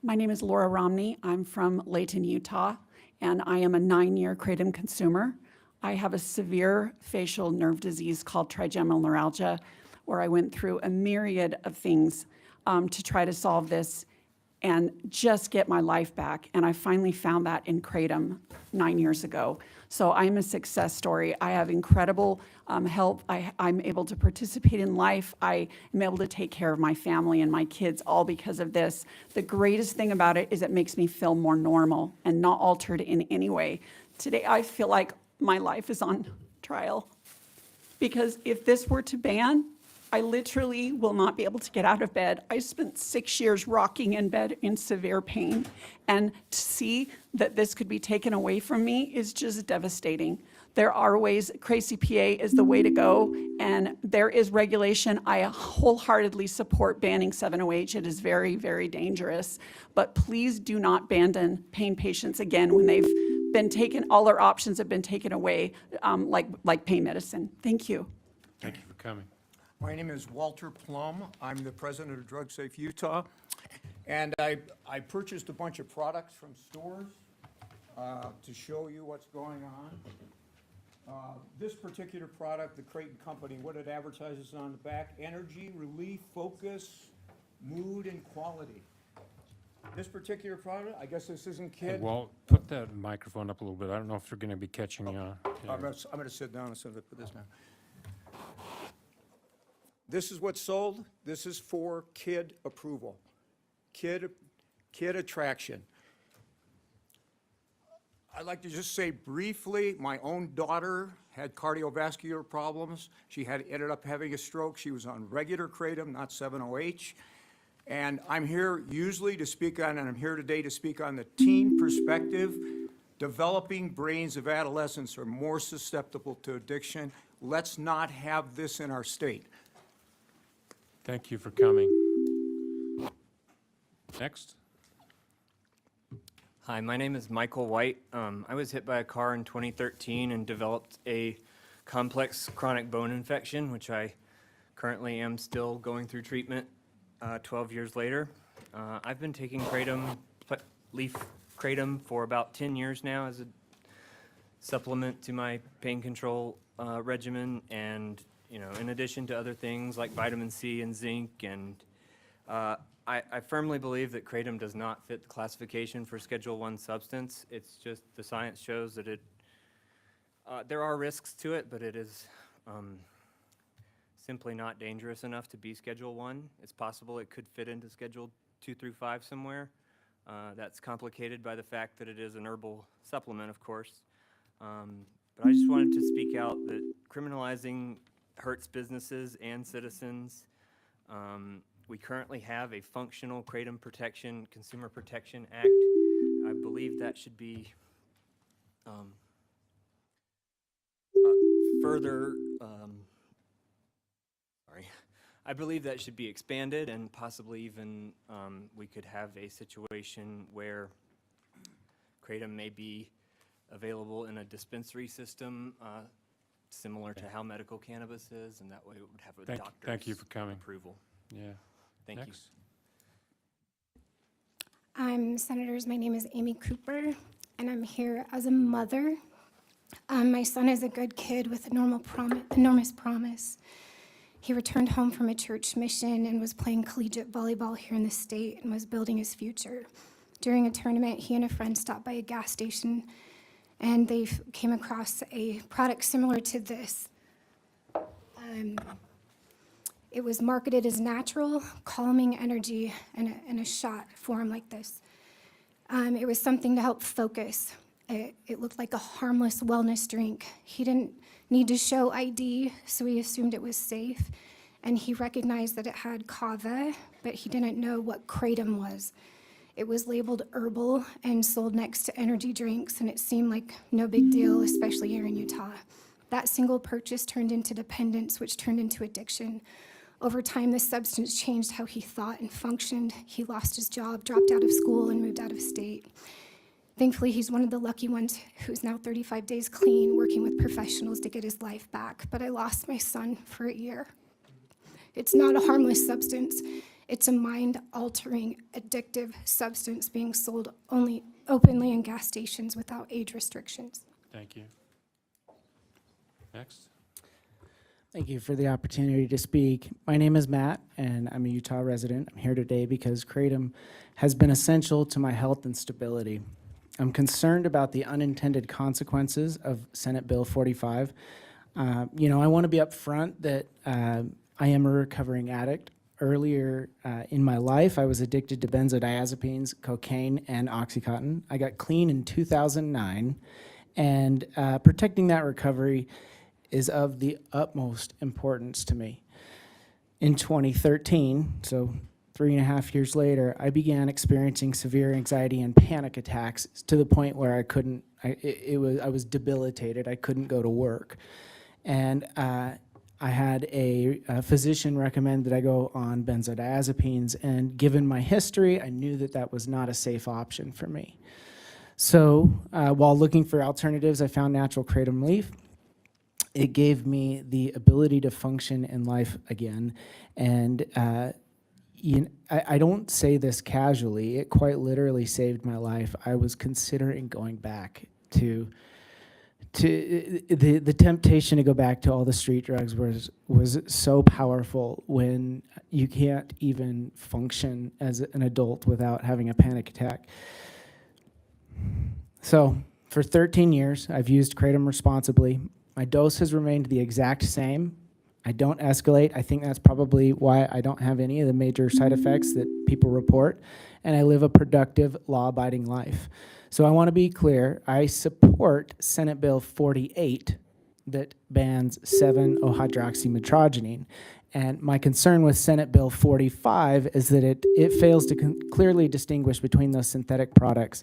My name is Laura Romney. I'm from Layton, Utah, and I am a 9-year kratom consumer. I have a severe facial nerve disease called trigeminal neuralgia, where I went through a myriad of things to try to solve this. and just get my life back. And I finally found that in Kratom 9 years ago. So I'm a success story. I have incredible help. I'm able to participate in life. I am able to take care of my family and my kids, all because of this. The greatest thing about it is it makes me feel more normal and not altered in any way. Today, I feel like my life is on trial, because if this were to ban, I literally will not be able to get out of bed. I spent 6 years rocking in bed in severe pain, and to see that this could be taken away from me is just devastating. There are ways. CRACPA is the way to go, and there is regulation. I wholeheartedly support banning 7-OH. It is very, very dangerous. But please do not abandon pain patients again when they've been taken, all their options have been taken away, like pain medicine. Thank you. Thank you for coming. My name is Walter Plum. I'm the president of Drug Safe Utah. And I purchased a bunch of products from stores to show you what's going on. This particular product, the Kratom Company, what it advertises on the back: energy, relief, focus, mood, and quality. This particular product, I guess this isn't Hey, kid. Walt, put that microphone up a little bit. I don't know if they're going to be catching you on. Yeah. I'm going to sit down as soon as I put this down. This is what's sold. This is for kid approval, kid attraction. I'd like to just say briefly, my own daughter had cardiovascular problems. She ended up having a stroke. She was on regular Kratom, not 7-OH. And I'm here usually to speak on, and I'm here today to speak on the teen perspective. Developing brains of adolescents are more susceptible to addiction. Let's not have this in our state. Thank you for coming. Next. Hi, my name is Michael White. I was hit by a car in 2013 and developed a complex chronic bone infection, which I currently am still going through treatment 12 years later. I've been taking leaf Kratom for about 10 years now as a supplement to my pain control regimen, and in addition to other things like vitamin C and zinc. And I firmly believe that Kratom does not fit the classification for Schedule I substance. It's just the science shows that there are risks to it, but it is simply not dangerous enough to be Schedule I. It's possible it could fit into Schedule 2 through 5 somewhere. That's complicated by the fact that it is an herbal supplement, of course. But I just wanted to speak out that criminalizing hurts businesses and citizens. We currently have a functional Kratom Consumer Protection Act. I believe that should be I believe that should be expanded, and possibly even we could have a situation where Kratom may be available in a dispensary system, similar to how medical cannabis is, and that way it would have a doctor's Thank you for coming. approval. Yeah. Thank Next. Senators, my name is Amy Cooper, and I'm here as a mother. My son is a good kid with enormous promise. He returned home from a church mission and was playing collegiate volleyball here in the state and was building his future. During a tournament, he and a friend stopped by a gas station, and they came across a product similar to this. It was marketed as natural, calming energy in a shot form like this. It was something to help focus. It looked like a harmless wellness drink. He didn't need to show ID, so he assumed it was safe. And he recognized that it had kava, but he didn't know what Kratom was. It was labeled herbal and sold next to energy drinks, and it seemed like no big deal, especially here in Utah. That single purchase turned into dependence, which turned into addiction. Over time, the substance changed how he thought and functioned. He lost his job, dropped out of school, and moved out of state. Thankfully, he's one of the lucky ones who's now 35 days clean, working with professionals to get his life back. But I lost my son for a year. It's not a harmless substance. It's a mind-altering, addictive substance being sold only openly in gas stations without age restrictions. Thank you. Next. Thank you for the opportunity to speak. My name is Matt, and I'm a Utah resident. I'm here today because Kratom has been essential to my health and stability. I'm concerned about the unintended consequences of Senate Bill 45. I want to be upfront that I am a recovering addict. Earlier in my life, I was addicted to benzodiazepines, cocaine, and Oxycontin. I got clean in 2009, and protecting that recovery is of the utmost importance to me. In 2013, so 3.5 years later, I began experiencing severe anxiety and panic attacks to the point where I was debilitated. I couldn't go to work. And I had a physician recommend that I go on benzodiazepines, and given my history, I knew that that was not a safe option for me. So while looking for alternatives, I found natural kratom leaf. It gave me the ability to function in life again. And I don't say this casually. It quite literally saved my life. I was considering going back to the temptation to go back to all the street drugs was so powerful when you can't even function as an adult without having a panic attack. So for 13 years, I've used Kratom responsibly. My dose has remained the exact same. I don't escalate. I think that's probably why I don't have any of the major side effects that people report, and I live a productive, law-abiding life. So I want to be clear, I support Senate Bill 48 that bans 7-ohydroxymetrogenine. And my concern with Senate Bill 45 is that it fails to clearly distinguish between those synthetic products.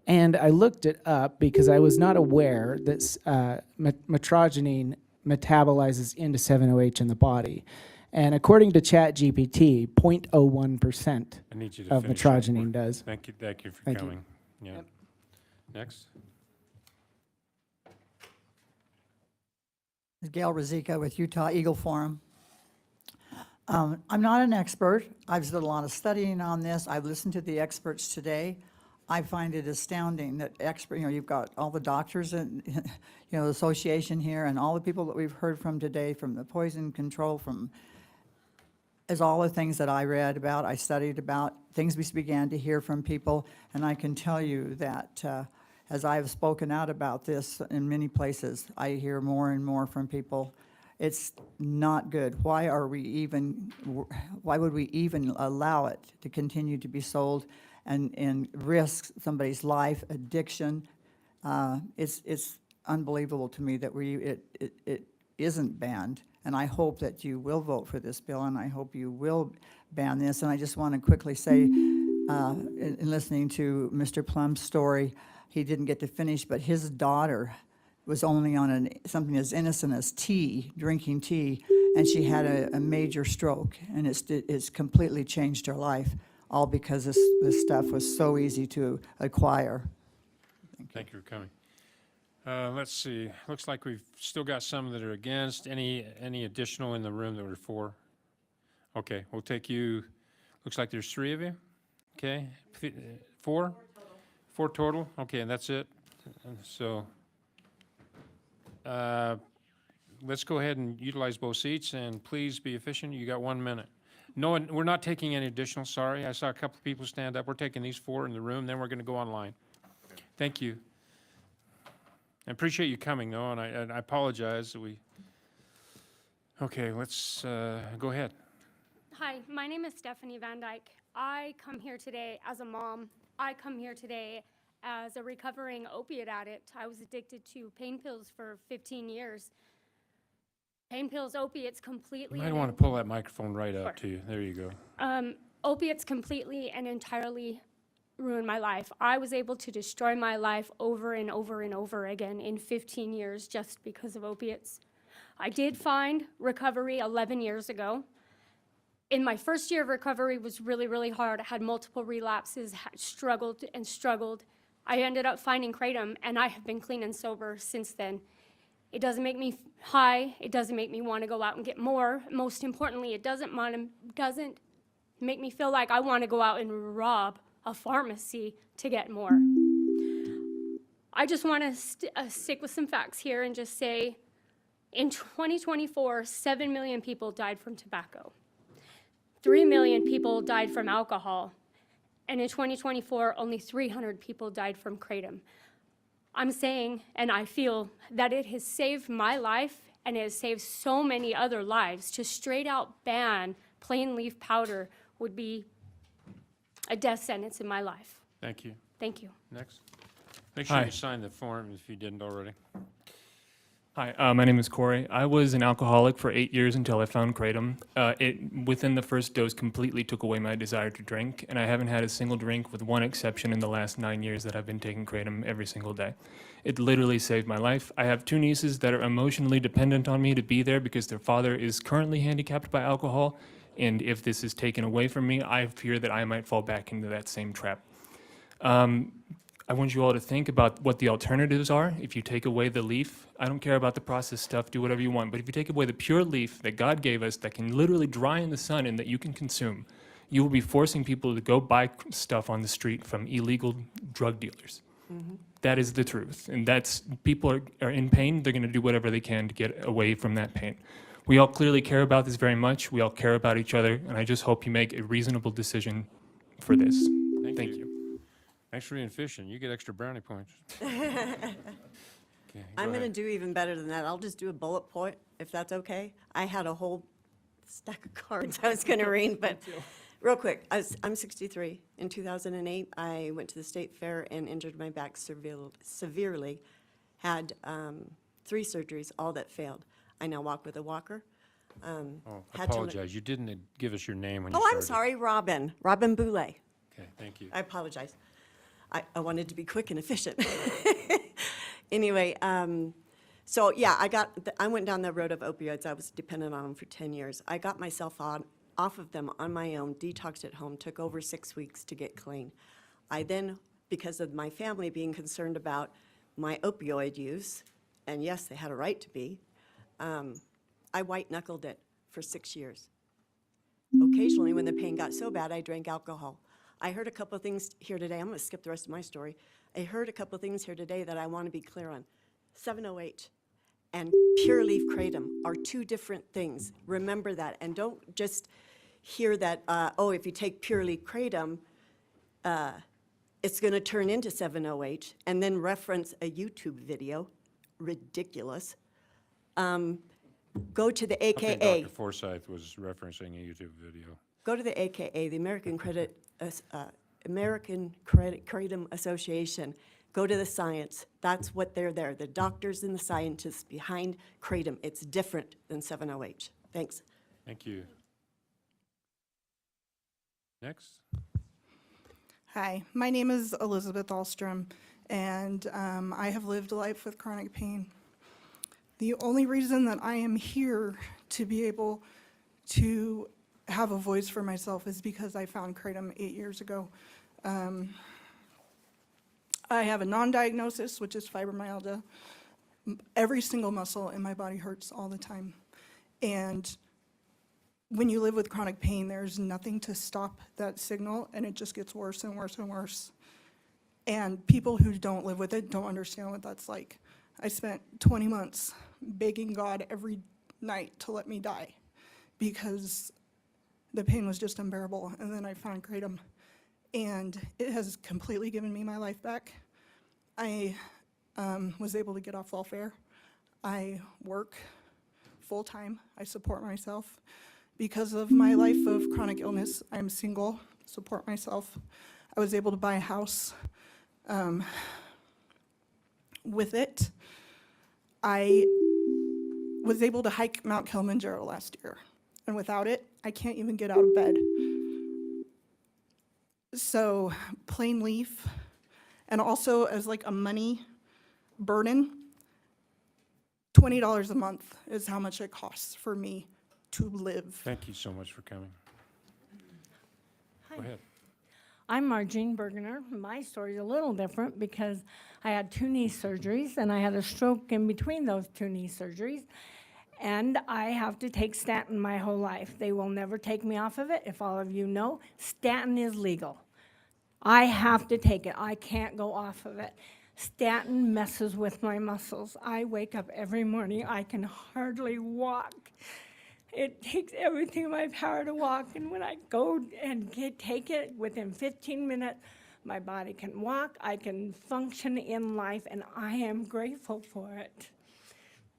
And I looked it up because I was not aware that metrogenine metabolizes into 7-OH in the body. And according to ChatGPT, 0.01% I need you to of finish up. metrogenine does. Thank you for Thank you. coming. Yeah. Next. Gail Rosica with Utah Eagle Forum. I'm not an expert. I've done a lot of studying on this. I've listened to the experts today. I find it astounding that you've got all the doctors and, the association here and all the people that we've heard from today, from the poison control, as all the things that I read about, I studied about, things we began to hear from people. And I can tell you that as I've spoken out about this in many places, I hear more and more from people. It's not good. Why would we even allow it to continue to be sold and risk somebody's life, addiction? It's unbelievable to me that it isn't banned. And I hope that you will vote for this bill, and I hope you will ban this. And I just want to quickly say, in listening to Mr. Plum's story, he didn't get to finish, but his daughter was only on something as innocent as drinking tea, and she had a major stroke, and it's completely changed her life, all because this stuff was so easy to acquire. Thank you for coming. Let's see. Looks like we've still got some that are against. Any additional in the room that were for? Okay, we'll take you. Looks like there's 3 of you. Okay, 4? 4 total. Okay, and that's it. So let's go ahead and utilize both seats, and please be efficient. You got 1 minute. No, we're not taking any additional. Sorry, I saw a couple of people stand up. We're taking these 4 in the room. Then we're going to go online. Thank you. I appreciate you coming, though, and I apologize that we. Okay, let's go ahead. Hi, my name is Stephanie Van Dyke. I come here today as a mom. I come here today as a recovering opiate addict. I was addicted to pain pills for 15 years. Pain pills, opiates completely. You might want to pull that microphone right up to you. There you go. Opiates completely and entirely ruined my life. I was able to destroy my life over and over and over again in 15 years just because of opiates. I did find recovery 11 years ago. In my first year of recovery was really, really hard. I had multiple relapses, struggled and struggled. I ended up finding Kratom, and I have been clean and sober since then. It doesn't make me high. It doesn't make me want to go out and get more. Most importantly, it doesn't make me feel like I want to go out and rob a pharmacy to get more. I just want to stick with some facts here and just say In 2024, 7 million people died from tobacco. 3 million people died from alcohol. And in 2024, only 300 people died from Kratom. I'm saying, and I feel, that it has saved my life and it has saved so many other lives. To straight out ban plain leaf powder would be a death sentence in my life. Thank you. Thank you. Next. Make sure Hi. you sign the form if you didn't already. Hi, my name is Corey. I was an alcoholic for 8 years until I found Kratom. Within the first dose, completely took away my desire to drink, and I haven't had a single drink, with one exception, in the last 9 years that I've been taking Kratom every single day. It literally saved my life. I have 2 nieces that are emotionally dependent on me to be there because their father is currently handicapped by alcohol, and if this is taken away from me, I fear that I might fall back into that same trap. I want you all to think about what the alternatives are. If you take away the leaf, I don't care about the processed stuff, do whatever you want, but if you take away the pure leaf that God gave us that can literally dry in the sun and that you can consume, you will be forcing people to go buy stuff on the street from illegal drug dealers. That is the truth. And people are in pain, they're going to do whatever they can to get away from that pain. We all clearly care about this very much. We all care about each other, and I just hope you make a reasonable decision for this. Thank you. Thanks for being efficient. You get extra brownie points. Okay, I'm go going to ahead. do even better than that. I'll just do a bullet point, if that's okay. I had a whole stack of cards I was going to read, but real quick, I'm 63. In 2008, I went to the state fair and injured my back severely. Had 3 surgeries, all that failed. I now walk with a walker. I had to apologize. You didn't give us your name when you Oh, started. I'm sorry, Robin Boulay. Okay, thank you. I apologize. I wanted to be quick and efficient. Anyway, so yeah, I went down the road of opioids. I was dependent on them for 10 years. I got myself off of them on my own, detoxed at home, took over 6 weeks to get clean. I then, because of my family being concerned about my opioid use, and yes, they had a right to be, I white-knuckled it for 6 years. Occasionally, when the pain got so bad, I drank alcohol. I heard a couple of things here today. I'm going to skip the rest of my story. I heard a couple of things here today that I want to be clear on. 708 and pure leaf kratom are 2 different things. Remember that. And don't just hear that, if you take pure leaf kratom, it's going to turn into 708, and then reference a YouTube video. Ridiculous. Go to the I think AKA. Dr. Forsyth was referencing a YouTube video. Go to the AKA, the American Kratom Association. Go to the science. That's what they're there. The doctors and the scientists behind Kratom. It's different than 708. Thanks. Thank you. Next. Hi, my name is Elizabeth Ahlstrom, and I have lived a life with chronic pain. The only reason that I am here to be able to have a voice for myself is because I found Kratom 8 years ago. I have a non-diagnosis, which is fibromyalgia. Every single muscle in my body hurts all the time. And when you live with chronic pain, there's nothing to stop that signal, and it just gets worse and worse and worse. And people who don't live with it don't understand what that's like. I spent 20 months begging God every night to let me die because the pain was just unbearable. And then I found Kratom, and it has completely given me my life back. I was able to get off welfare. I work full-time. I support myself. Because of my life of chronic illness, I'm single, support myself. I was able to buy a house with it. I was able to hike Mount Kilimanjaro last year, and without it, I can't even get out of bed. So plain leaf, and also as like a money burden, $20 a month is how much it costs for me to live. Thank you so much for coming. Go ahead. I'm Margene Bergener. My story is a little different because I had 2 knee surgeries and I had a stroke in between those 2 knee surgeries. And I have to take statin my whole life. They will never take me off of it. If all of you know, statin is legal. I have to take it. I can't go off of it. Statin messes with my muscles. I wake up every morning, I can hardly walk. It takes everything in my power to walk, and when I go and take it, within 15 minutes, my body can walk, I can function in life, and I am grateful for it.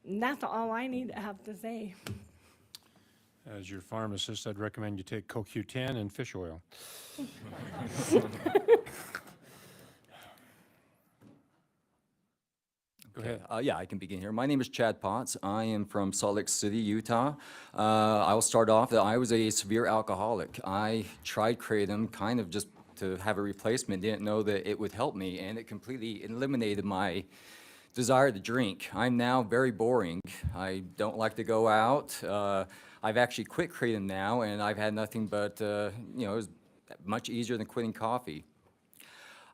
And that's all I need to have to say. As your pharmacist, I'd recommend you take CoQ10 and fish oil. Go ahead. Yeah, I can begin here. My name is Chad Potts. I am from Salt Lake City, Utah. I will start off that I was a severe alcoholic. I tried Kratom kind of just to have a replacement, didn't know that it would help me, and it completely eliminated my desire to drink. I'm now very boring. I don't like to go out. I've actually quit Kratom now, and I've had nothing but, it was much easier than quitting coffee.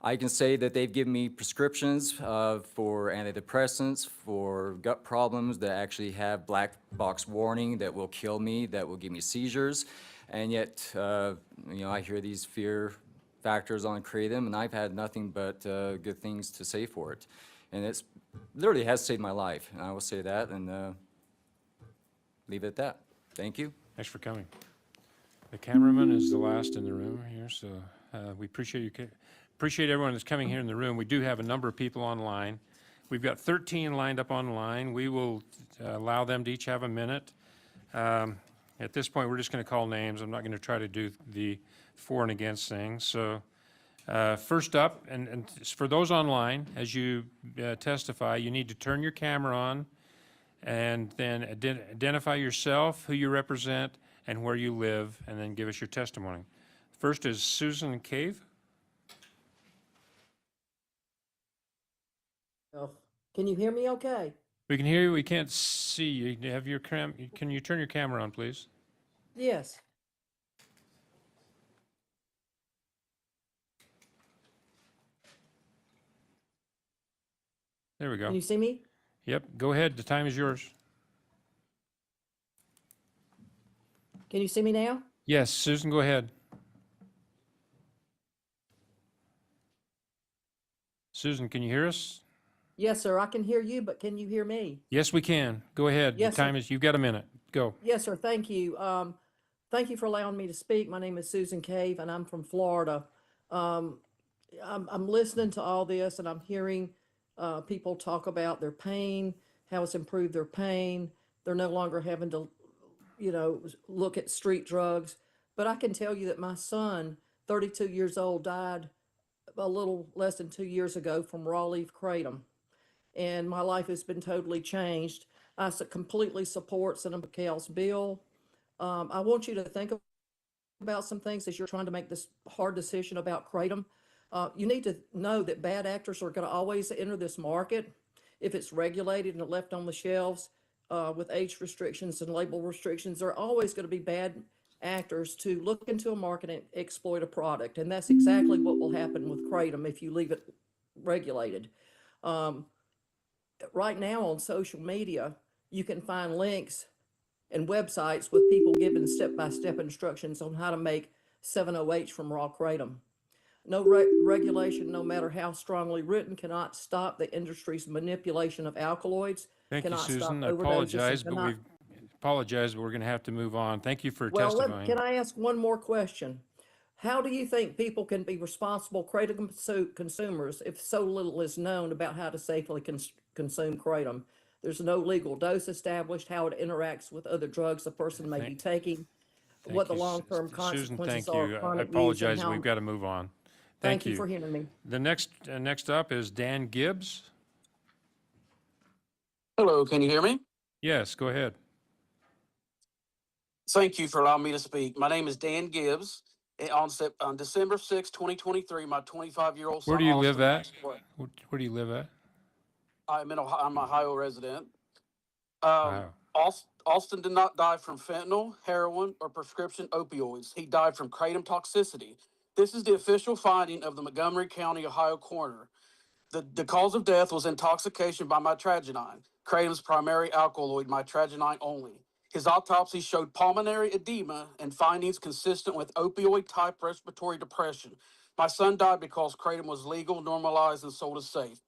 I can say that they've given me prescriptions for antidepressants, for gut problems that actually have black box warning that will kill me, that will give me seizures. And yet, I hear these fear factors on Kratom, and I've had nothing but good things to say for it. And it's literally has saved my life, and I will say that, and leave it at that. Thank you. Thanks for coming. The cameraman is the last in the room here, so we appreciate everyone that's coming here in the room. We do have a number of people online. We've got 13 lined up online. We will allow them to each have a minute. At this point, we're just going to call names. I'm not going to try to do the for and against things. So first up, and for those online, as you testify, you need to turn your camera on and then identify yourself, who you represent, and where you live, and then give us your testimony. First is Susan Cave. Can you hear me okay? We can hear you. We can't see you. Have your can you turn your camera on, please? Yes. There we go. Can you see me? Yep. Go ahead. The time is yours. Can you see me now? Yes, Susan, go ahead. Susan, can you hear us? Yes, sir. I can hear you, but can you hear me? Yes, we can. Go ahead. Yes, The time sir. is, you've got a minute. Go. Yes, sir. Thank you. Thank you for allowing me to speak. My name is Susan Cave, and I'm from Florida. I'm listening to all this, and I'm hearing people talk about their pain, how it's improved their pain. They're no longer having to, look at street drugs. But I can tell you that my son, 32 years old, died a little less than 2 years ago from raw leaf kratom. And my life has been totally changed. I completely support Senator McHale's bill. I want you to think about some things as you're trying to make this hard decision about kratom. You need to know that bad actors are going to always enter this market if it's regulated and left on the shelves with age restrictions and label restrictions. There are always going to be bad actors to look into a market and exploit a product, and that's exactly what will happen with kratom if you leave it regulated. Right now on social media, you can find links and websites with people giving step-by-step instructions on how to make 7-OH from raw kratom. No regulation, no matter how strongly written, cannot stop the industry's manipulation of alkaloids. Thank you, cannot stop Susan. I overdoses, and apologize, but cannot- we're going to have to move on. Thank you for Well, testifying. can I ask one more question? How do you think people can be responsible kratom consumers if so little is known about how to safely consume kratom? There's no legal dose established, how it interacts with other drugs a person may be taking, what the long-term Susan, consequences thank are you. of I chronic use, and apologize. how- We've got to move on. Thank you for hearing me. The next up is Dan Gibbs. Hello, can you hear me? Yes, go ahead. Thank you for allowing me to speak. My name is Dan Gibbs. On December 6, 2023, my 25-year-old son. Where do you live Austin at? passed away. Where do you live at? I'm an Ohio resident. Wow. Austin did not die from fentanyl, heroin, or prescription opioids. He died from kratom toxicity. This is the official finding of the Montgomery County, Ohio coroner. The cause of death was intoxication by mitragynine, kratom's primary alkaloid, mitragynine only. His autopsy showed pulmonary edema and findings consistent with opioid-type respiratory depression. My son died because kratom was legal, normalized, and sold as safe.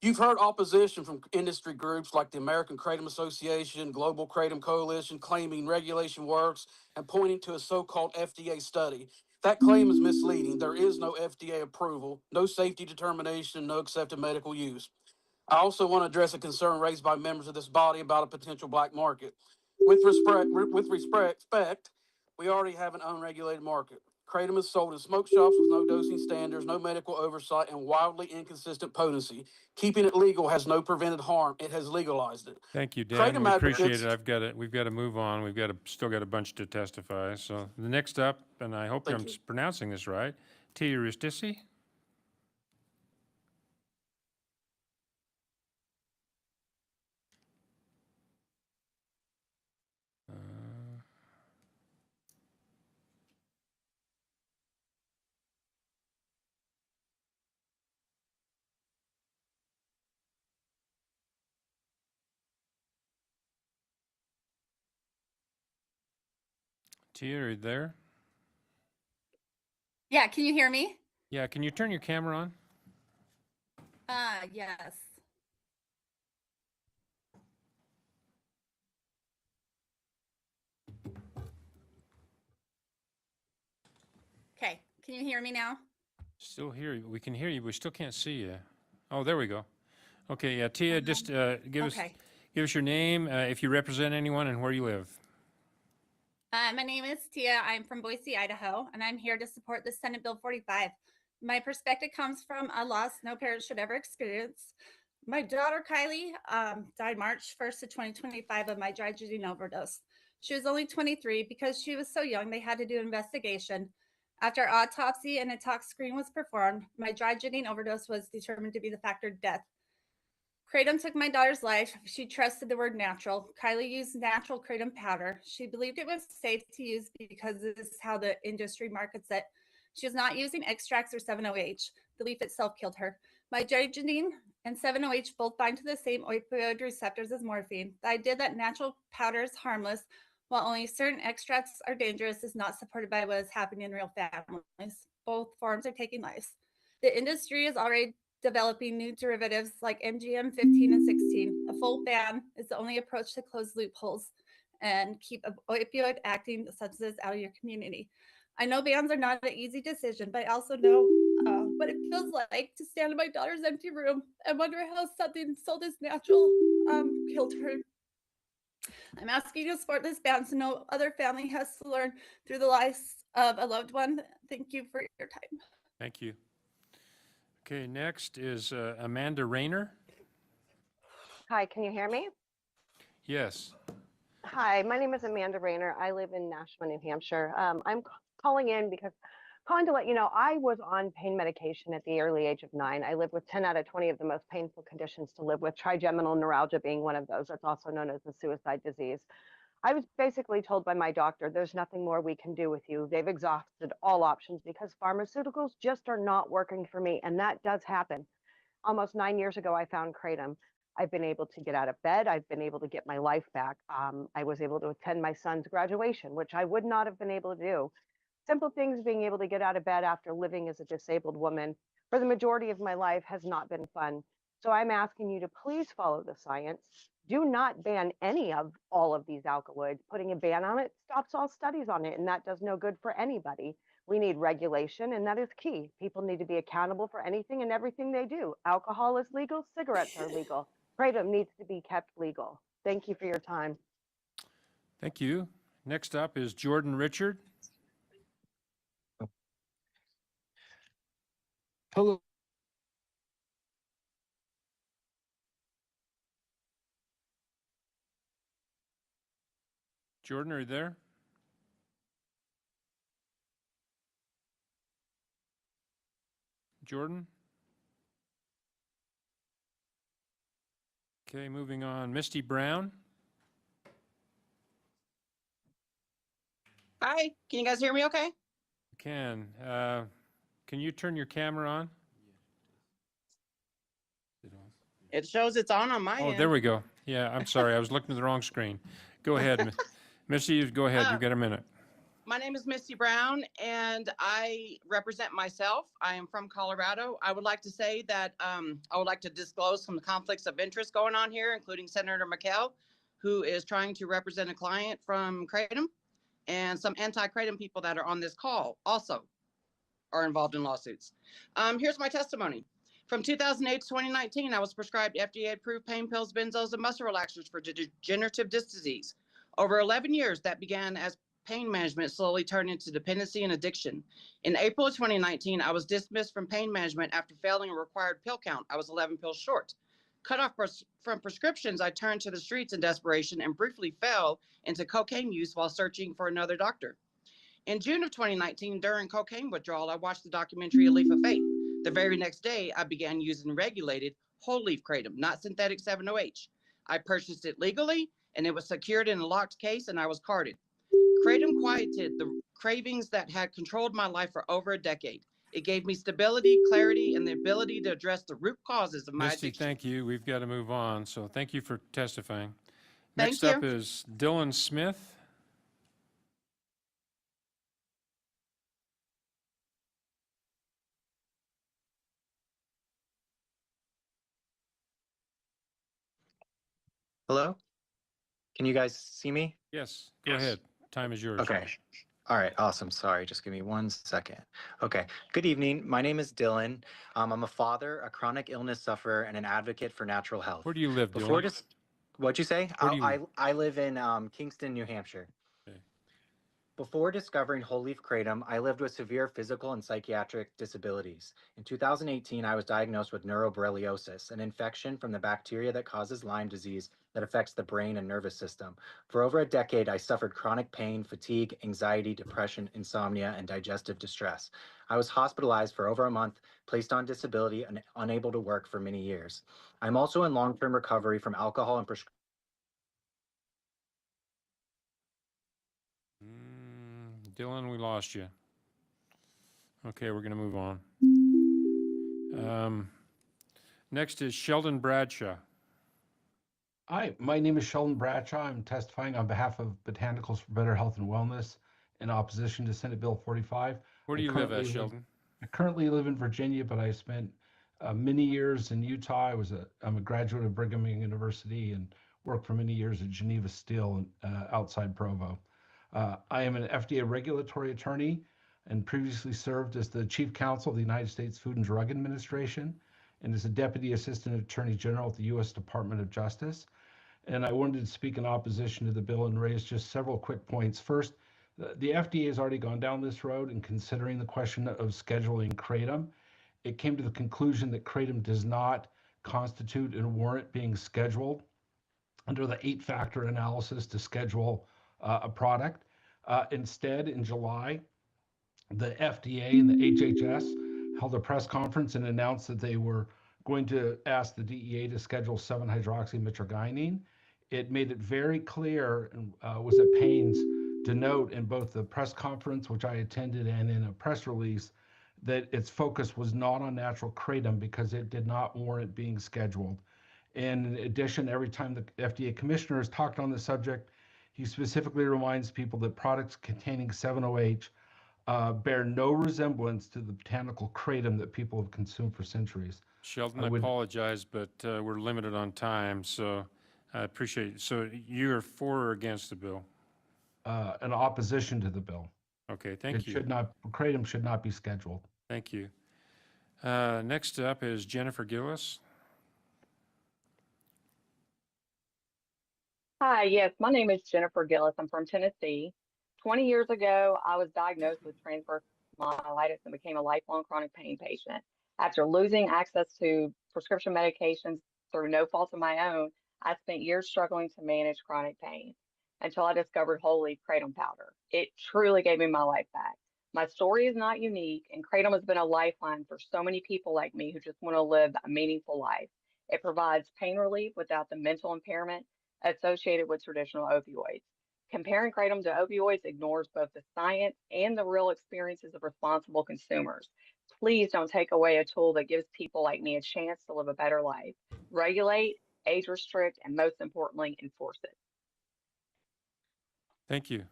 You've heard opposition from industry groups like the American Kratom Association, Global Kratom Coalition, claiming regulation works and pointing to a so-called FDA study. That claim is misleading. There is no FDA approval, no safety determination, no accepted medical use. I also want to address a concern raised by members of this body about a potential black market. With respect, we already have an unregulated market. Kratom is sold in smoke shops with no dosing standards, no medical oversight, and wildly inconsistent potency. Keeping it legal has no prevented harm. It has legalized it. Thank you, Dan. Kratom We appreciate advocates- it. We've got to move on. Still got a bunch to testify. So the next up, and I hope I'm pronouncing this right, Tia Ristisi. Tia, are you there? Yeah, can you hear me? Yeah, can you turn your camera on? Yes. Okay, can you hear me now? Still hear you. We can hear you, but we still can't see you. Oh, there we go. Okay, yeah, Tia, just give us your name, if you represent anyone, and where you live. My name is Tia. I'm from Boise, Idaho, and I'm here to support the Senate Bill 45. My perspective comes from a loss no parent should ever experience. My daughter, Kylie, died March 1st of 2025 of my dry overdose. She was only 23. Because she was so young, they had to do an investigation. After autopsy and a tox screen was performed, my dry overdose was determined to be the factor of death. Kratom took my daughter's life. She trusted the word natural. Kylie used natural Kratom powder. She believed it was safe to use because this is how the industry markets it. She was not using extracts or 7-OH. The leaf itself killed her. My drygenine and 7-OH both bind to the same opioid receptors as morphine. The idea that natural powder is harmless, while only certain extracts are dangerous, is not supported by what is happening in real families. Both forms are taking lives. The industry is already developing new derivatives like MGM 15 and 16. A full ban is the only approach to close loopholes and keep opioid acting substances out of your community. I know bans are not an easy decision, but I also know what it feels like to stand in my daughter's empty room and wonder how something sold as natural killed her. I'm asking you to support this ban so no other family has to learn through the loss of a loved one. Thank you for your time. Thank you. Okay, next is Amanda Rayner. Hi, can you hear me? Yes. Hi, my name is Amanda Rayner. I live in Nashua, New Hampshire. I'm calling in because calling to let you know I was on pain medication at the early age of 9. I live with 10 out of 20 of the most painful conditions to live with, trigeminal neuralgia being one of those. That's also known as the suicide disease. I was basically told by my doctor, there's nothing more we can do with you. They've exhausted all options because pharmaceuticals just are not working for me. And that does happen. Almost 9 years ago, I found Kratom. I've been able to get out of bed. I've been able to get my life back. I was able to attend my son's graduation, which I would not have been able to do. Simple things, being able to get out of bed after living as a disabled woman for the majority of my life has not been fun. So I'm asking you to please follow the science. Do not ban any of all of these alkaloids. Putting a ban on it stops all studies on it, and that does no good for anybody. We need regulation, and that is key. People need to be accountable for anything and everything they do. Alcohol is legal, cigarettes are legal. Kratom needs to be kept legal. Thank you for your time. Thank you. Next up is Jordan Richard. Hello. Jordan, are you there? Jordan? Okay, moving on. Misty Brown. Hi, can you guys hear me okay? Can you turn your camera on? It shows it's on my end. Oh, there we go. Yeah, I'm sorry. I was looking at the wrong screen. Go ahead, Misty, go ahead. You've got a minute. My name is Misty Brown, and I represent myself. I am from Colorado. I would like to say that I would like to disclose some conflicts of interest going on here, including Senator McKell, who is trying to represent a client from Kratom, and some anti-Kratom people that are on this call also are involved in lawsuits. Here's my testimony. From 2008 to 2019, I was prescribed FDA-approved pain pills, benzos, and muscle relaxers for degenerative disc disease. Over 11 years, that began as pain management slowly turned into dependency and addiction. In April of 2019, I was dismissed from pain management after failing a required pill count. I was 11 pills short. Cut off from prescriptions, I turned to the streets in desperation and briefly fell into cocaine use while searching for another doctor. In June of 2019, during cocaine withdrawal, I watched the documentary A Leaf of Faith. The very next day, I began using regulated whole leaf kratom, not synthetic 7-OH. I purchased it legally, and it was secured in a locked case, and I was carded. Kratom quieted the cravings that had controlled my life for over a decade. It gave me stability, clarity, and the ability to address the root causes of my Misty, addiction. thank you. We've got to move on, so thank you for testifying. Thank Next up you. is Dylan Smith. Hello? Can you guys see me? Yes, go ahead. Time is yours. Okay. All right, awesome. Sorry, just give me 1 second. Okay. Good evening. My name is Dylan. I'm a father, a chronic illness sufferer, and an advocate for natural health. Where do you live, Before Dylan? what'd you say? Where do you I live in Kingston, New Hampshire. Okay. Before discovering whole leaf kratom, I lived with severe physical and psychiatric disabilities. In 2018, I was diagnosed with neuroborreliosis, an infection from the bacteria that causes Lyme disease that affects the brain and nervous system. For over a decade, I suffered chronic pain, fatigue, anxiety, depression, insomnia, and digestive distress. I was hospitalized for over a month, placed on disability, and unable to work for many years. I'm also in long-term recovery from alcohol and prescription. Dylan, we lost you. Okay, we're going to move on. Next is Sheldon Bradshaw. Hi, my name is Sheldon Bradshaw. I'm testifying on behalf of Botanicals for Better Health and Wellness in opposition to Senate Bill 45. Where do you live at, Sheldon? I currently live in Virginia, but I spent many years in Utah. I'm a graduate of Brigham Young University and worked for many years at Geneva Steel outside Provo. I am an FDA regulatory attorney and previously served as the Chief Counsel of the United States Food and Drug Administration and as a Deputy Assistant Attorney General at the U.S. Department of Justice. And I wanted to speak in opposition to the bill and raise just several quick points. First, the FDA has already gone down this road in considering the question of scheduling kratom. It came to the conclusion that kratom does not constitute and warrant being scheduled under the 8-factor analysis to schedule a product. Instead, in July, the FDA and the HHS held a press conference and announced that they were going to ask the DEA to schedule 7-hydroxymitragynine. It made it very clear and was at pains to note in both the press conference, which I attended, and in a press release, that its focus was not on natural kratom because it did not warrant being scheduled. And in addition, every time the FDA commissioner has talked on the subject, he specifically reminds people that products containing 7-OH bear no resemblance to the botanical kratom that people have consumed for centuries. Sheldon, I apologize, but we're limited on time, so I appreciate it. So you're for or against the bill? An opposition to the bill. Okay, thank you. Kratom should not be scheduled. Thank you. Next up is Jennifer Gillis. Hi, yes, my name is Jennifer Gillis. I'm from Tennessee. 20 years ago, I was diagnosed with transverse myelitis and became a lifelong chronic pain patient. After losing access to prescription medications through no fault of my own, I spent years struggling to manage chronic pain until I discovered whole leaf kratom powder. It truly gave me my life back. My story is not unique, and kratom has been a lifeline for so many people like me who just want to live a meaningful life. It provides pain relief without the mental impairment associated with traditional opioids. Comparing kratom to opioids ignores both the science and the real experiences of responsible consumers. Please don't take away a tool that gives people like me a chance to live a better life. Regulate, age restrict, and most importantly, enforce it. Thank you.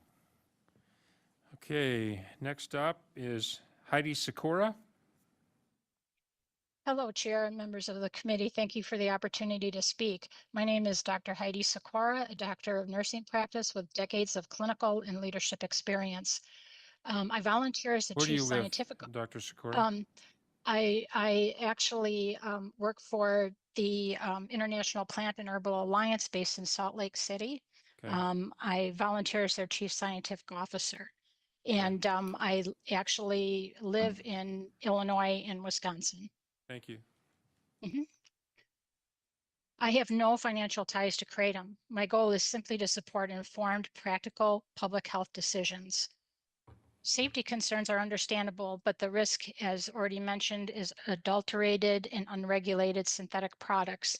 Okay, next up is Heidi Sikora. Hello, Chair and members of the committee. Thank you for the opportunity to speak. My name is Dr. Heidi Sikora, a doctor of nursing practice with decades of clinical and leadership experience. I volunteer as the Where do chief you live, scientific. Dr. Sikora? I actually work for the International Plant and Herbal Alliance based in Salt Lake City. Okay. I volunteer as their chief scientific officer. And I actually live in Illinois and Wisconsin. Thank you. Mhm. I have no financial ties to Kratom. My goal is simply to support informed, practical public health decisions. Safety concerns are understandable, but the risk, as already mentioned, is adulterated and unregulated synthetic products.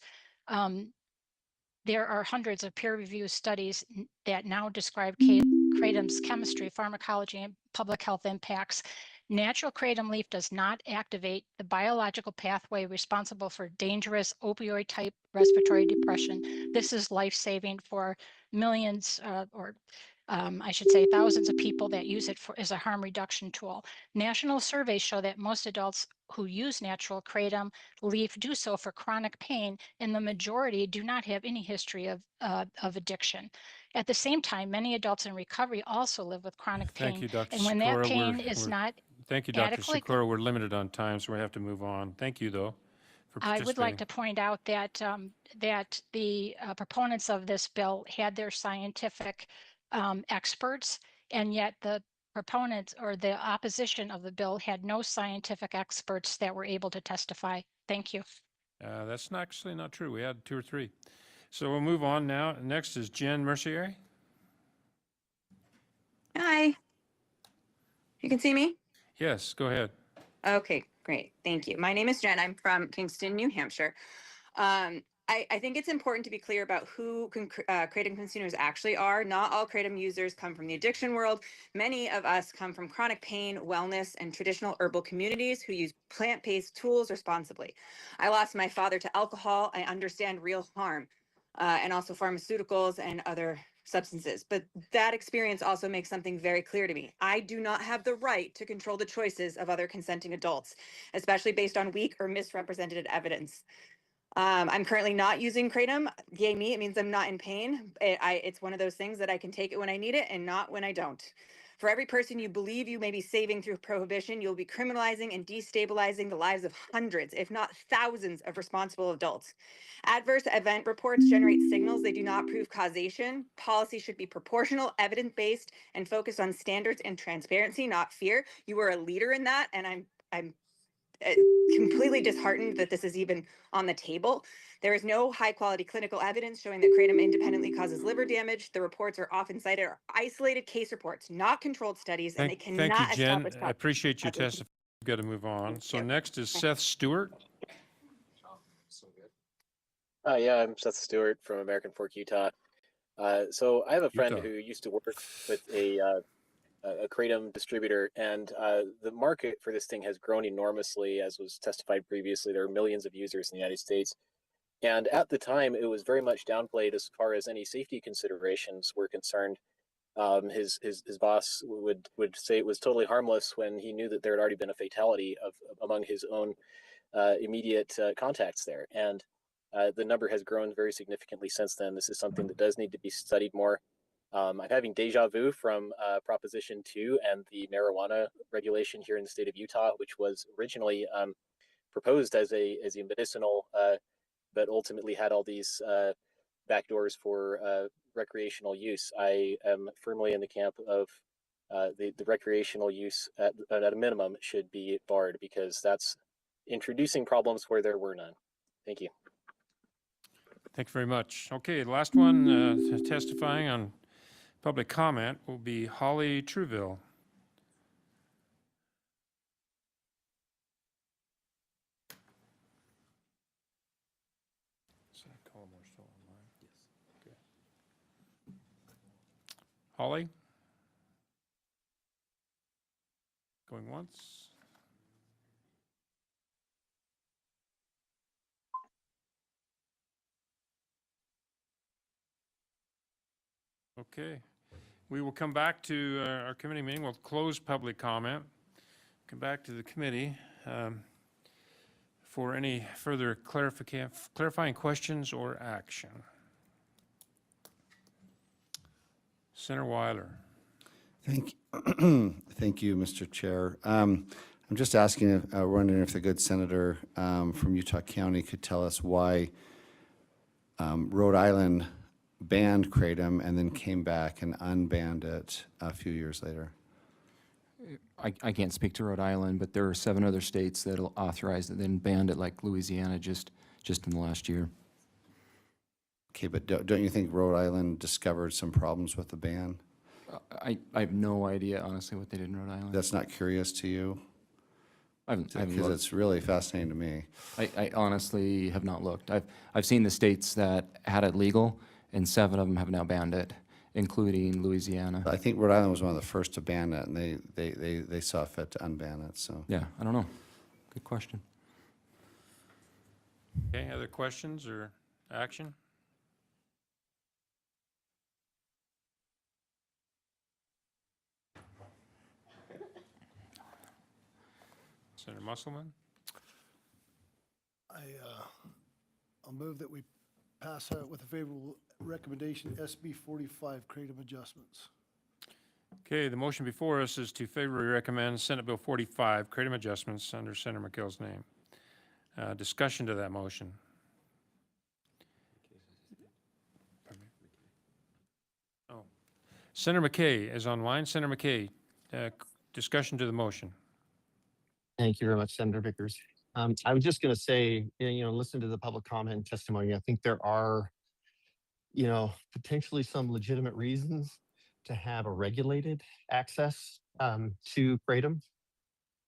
There are hundreds of peer-reviewed studies that now describe Kratom's chemistry, pharmacology, and public health impacts. Natural Kratom leaf does not activate the biological pathway responsible for dangerous opioid-type respiratory depression. This is life-saving for millions, I should say thousands of people that use it as a harm reduction tool. National surveys show that most adults who use natural Kratom leaf do so for chronic pain, and the majority do not have any history of addiction. At the same time, many adults in recovery also live with chronic pain. Thank you, Dr. And when that Sikora. pain is not Thank you, Dr. adequately Sikora. We're limited on time, so we have to move on. Thank you, though, for I would like participating. to point out that that the proponents of this bill had their scientific experts, and yet the proponents or the opposition of the bill had no scientific experts that were able to testify. Thank you. That's actually not true. We had 2 or 3. So we'll move on now. Next is Jen Mercier. Hi. You can see me? Yes, go ahead. Okay, great. Thank you. My name is Jen. I'm from Kingston, New Hampshire. I think it's important to be clear about who Kratom consumers actually are. Not all Kratom users come from the addiction world. Many of us come from chronic pain, wellness, and traditional herbal communities who use plant-based tools responsibly. I lost my father to alcohol. I understand real harm, and also pharmaceuticals and other substances. But that experience also makes something very clear to me. I do not have the right to control the choices of other consenting adults, especially based on weak or misrepresented evidence. I'm currently not using Kratom. Yay me, it means I'm not in pain. It's one of those things that I can take it when I need it and not when I don't. For every person you believe you may be saving through prohibition, you'll be criminalizing and destabilizing the lives of hundreds, if not thousands, of responsible adults. Adverse event reports generate signals. They do not prove causation. Policy should be proportional, evidence-based, and focused on standards and transparency, not fear. You are a leader in that, and I'm completely disheartened that this is even on the table. There is no high quality clinical evidence showing that Kratom independently causes liver damage. The reports are often cited are isolated case reports, not controlled studies, and they Thank you, cannot Jen. establish I appreciate you causation. testifying. We've got to move on. So next is Seth Stewart. Yeah, I'm Seth Stewart from American Fork, Utah. So I have a friend Utah. who used to work with a Kratom distributor, and the market for this thing has grown enormously, as was testified previously. There are millions of users in the United States. And at the time, it was very much downplayed as far as any safety considerations were concerned. His boss would say it was totally harmless when he knew that there had already been a fatality among his own immediate contacts there. And the number has grown very significantly since then. This is something that does need to be studied more. I'm having deja vu from Proposition 2 and the marijuana regulation here in the state of Utah, which was originally proposed as a medicinal, but ultimately had all these backdoors for recreational use. I am firmly in the camp of the recreational use at a minimum should be barred, because that's introducing problems where there were none. Thank you. Thank you very much. Okay, the last one testifying on public comment will be Holly Truville. Holly? Going once? Okay. We will come back to our committee meeting. We'll close public comment. Come back to the committee for any further clarifying questions or action. Senator Weiler. Thank you, Mr. Chair. I'm just asking, wondering if the good senator from Utah County could tell us why Rhode Island banned Kratom and then came back and unbanned it a few years later. I can't speak to Rhode Island, but there are 7 other states that authorized it, then banned it, like Louisiana just in the last year. Okay, but don't you think Rhode Island discovered some problems with the ban? I have no idea, honestly, what they did in Rhode Island. That's not curious to you? Because looked. it's really fascinating to me. I honestly have not looked. I've seen the states that had it legal, and 7 of them have now banned it, including Louisiana. I think Rhode Island was one of the first to ban it, and they saw fit to unban it, so. Yeah, I don't know. Good question. Okay, other questions or action? Senator Musselman? I'll move that we pass with a favorable recommendation, SB 45, Kratom adjustments. Okay, the motion before us is to favorably recommend Senate Bill 45, Kratom adjustments under Senator McKell's name. Discussion to that motion. Oh, Senator McKay is online. Senator McKay, discussion to the motion. Thank you very much, Senator Vickers. I was just going to say, listen to the public comment and testimony. I think there are, potentially some legitimate reasons to have a regulated access to Kratom.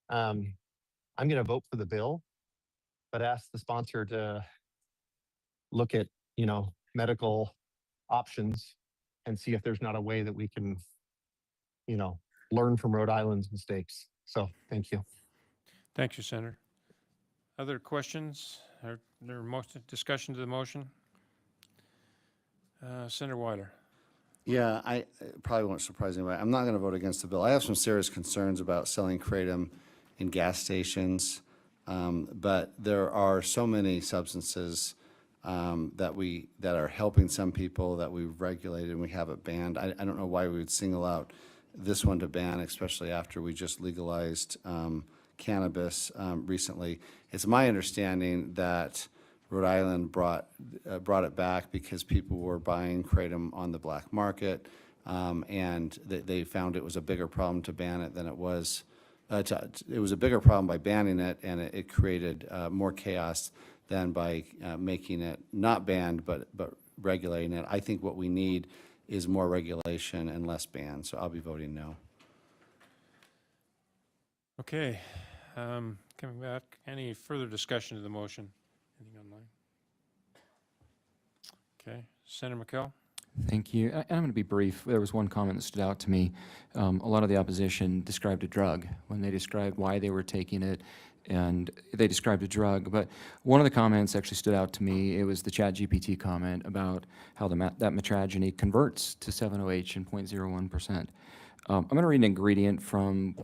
I'm going to vote for the bill, but ask the sponsor to look at, medical options and see if there's not a way that we can, learn from Rhode Island's mistakes. So thank you. Thank you, Senator. Other questions or discussion to the motion? Senator Weiler. Yeah, I probably won't surprise anybody. I'm not going to vote against the bill. I have some serious concerns about selling Kratom in gas stations, but there are so many substances that are helping some people that we've regulated and we have it banned. I don't know why we would single out this one to ban, especially after we just legalized cannabis recently. It's my understanding that Rhode Island brought it back because people were buying Kratom on the black market, and they found it was a bigger problem to ban it than it was. It was a bigger problem by banning it, and it created more chaos than by making it not banned but regulating it. I think what we need is more regulation and less ban, so I'll be voting no. Okay, coming back, any further discussion to the motion? Anything online? Okay, Senator McKell? Thank you. And I'm going to be brief. There was one comment that stood out to me. A lot of the opposition described a drug when they described why they were taking it, and they described a drug. But one of the comments actually stood out to me. It was the ChatGPT comment about how that metrageny converts to 7-OH in 0.01%. I'm going to read an ingredient from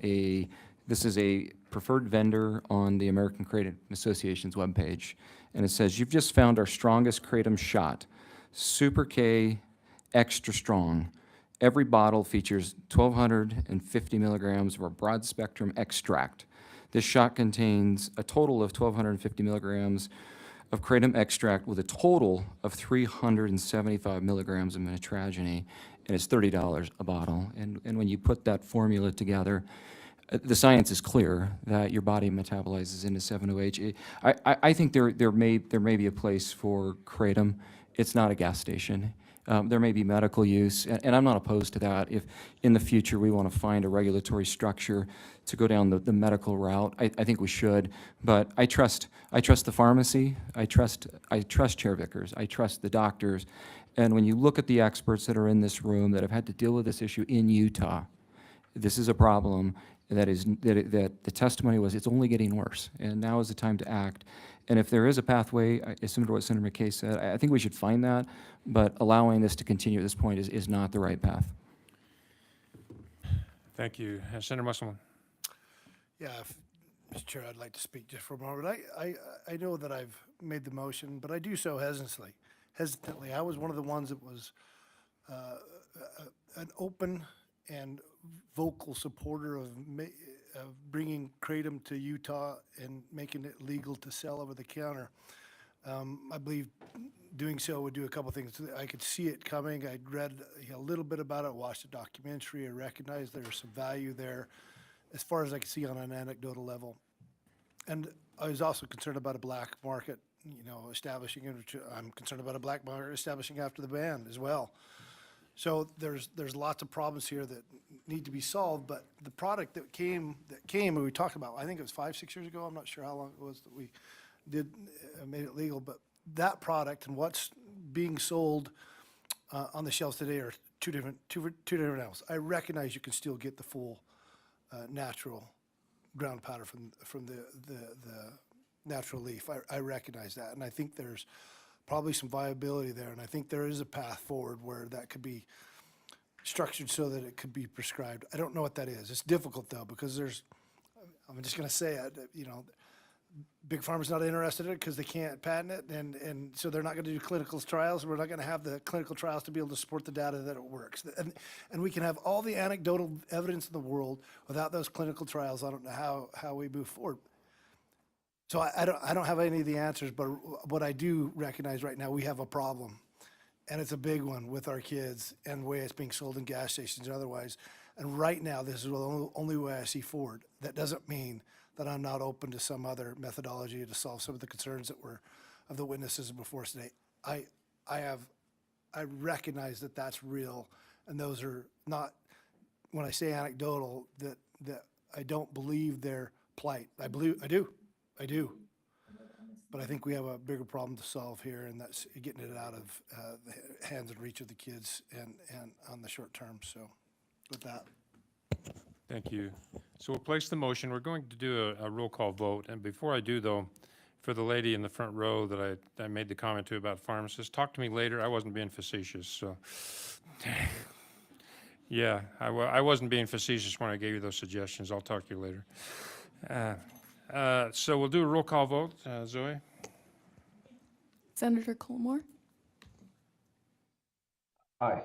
this is a preferred vendor on the American Kratom Association's webpage, and it says, "You've just found our strongest Kratom shot, Super K Extra Strong. Every bottle features 1,250 milligrams of a broad spectrum extract. This shot contains a total of 1,250 milligrams of Kratom extract with a total of 375 milligrams of metrageny, and it's $30 a bottle. And when you put that formula together, the science is clear that your body metabolizes into 7-OH. I think there may be a place for Kratom. It's not a gas station. There may be medical use, and I'm not opposed to that. If in the future we want to find a regulatory structure to go down the medical route, I think we should. But I trust the pharmacy. I trust Chair Vickers. I trust the doctors. And when you look at the experts that are in this room that have had to deal with this issue in Utah, this is a problem that the testimony was it's only getting worse, and now is the time to act. And if there is a pathway, similar to what Senator McKay said, I think we should find that, but allowing this to continue at this point is not the right path. Thank you. Senator Musselman. Yeah, Mr. Chair, I'd like to speak just for a moment. I know that I've made the motion, but I do so hesitantly. I was one of the ones that was an open and vocal supporter of bringing Kratom to Utah and making it legal to sell over the counter. I believe doing so would do a couple things. I could see it coming. I'd read a little bit about it, watched a documentary. I recognized there was some value there as far as I could see on an anecdotal level. And I was also concerned about a black market, establishing. I'm concerned about a black market establishing after the ban as well. So there's lots of problems here that need to be solved. But the product that came, and we talked about, I think it was 5-6 years ago. I'm not sure how long it was that we made it legal. But that product and what's being sold on the shelves today are two different animals. I recognize you can still get the full natural ground powder from the natural leaf. I recognize that, and I think there's probably some viability there, and I think there is a path forward where that could be structured so that it could be prescribed. I don't know what that is. It's difficult though, because I'm just going to say it, Big Pharma's not interested in it because they can't patent it, and so they're not going to do clinical trials. We're not going to have the clinical trials to be able to support the data that it works. And we can have all the anecdotal evidence in the world without those clinical trials. I don't know how we move forward. So I don't have any of the answers, but what I do recognize right now, we have a problem, and it's a big one with our kids and the way it's being sold in gas stations and otherwise. And right now, this is the only way I see forward. That doesn't mean that I'm not open to some other methodology to solve some of the concerns that were of the witnesses before us today. I recognize that that's real, and those are not, when I say anecdotal, that I don't believe their plight. I do. But I think we have a bigger problem to solve here, and that's getting it out of the hands and reach of the kids and on the short term. So with that. Thank you. So we'll place the motion. We're going to do a roll call vote. And before I do, though, for the lady in the front row that I made the comment to about pharmacists, talk to me later. I wasn't being facetious. So, yeah, I wasn't being facetious when I gave you those suggestions. I'll talk to you later. So we'll do a roll call vote. Zoe? Senator Colmore? Aye.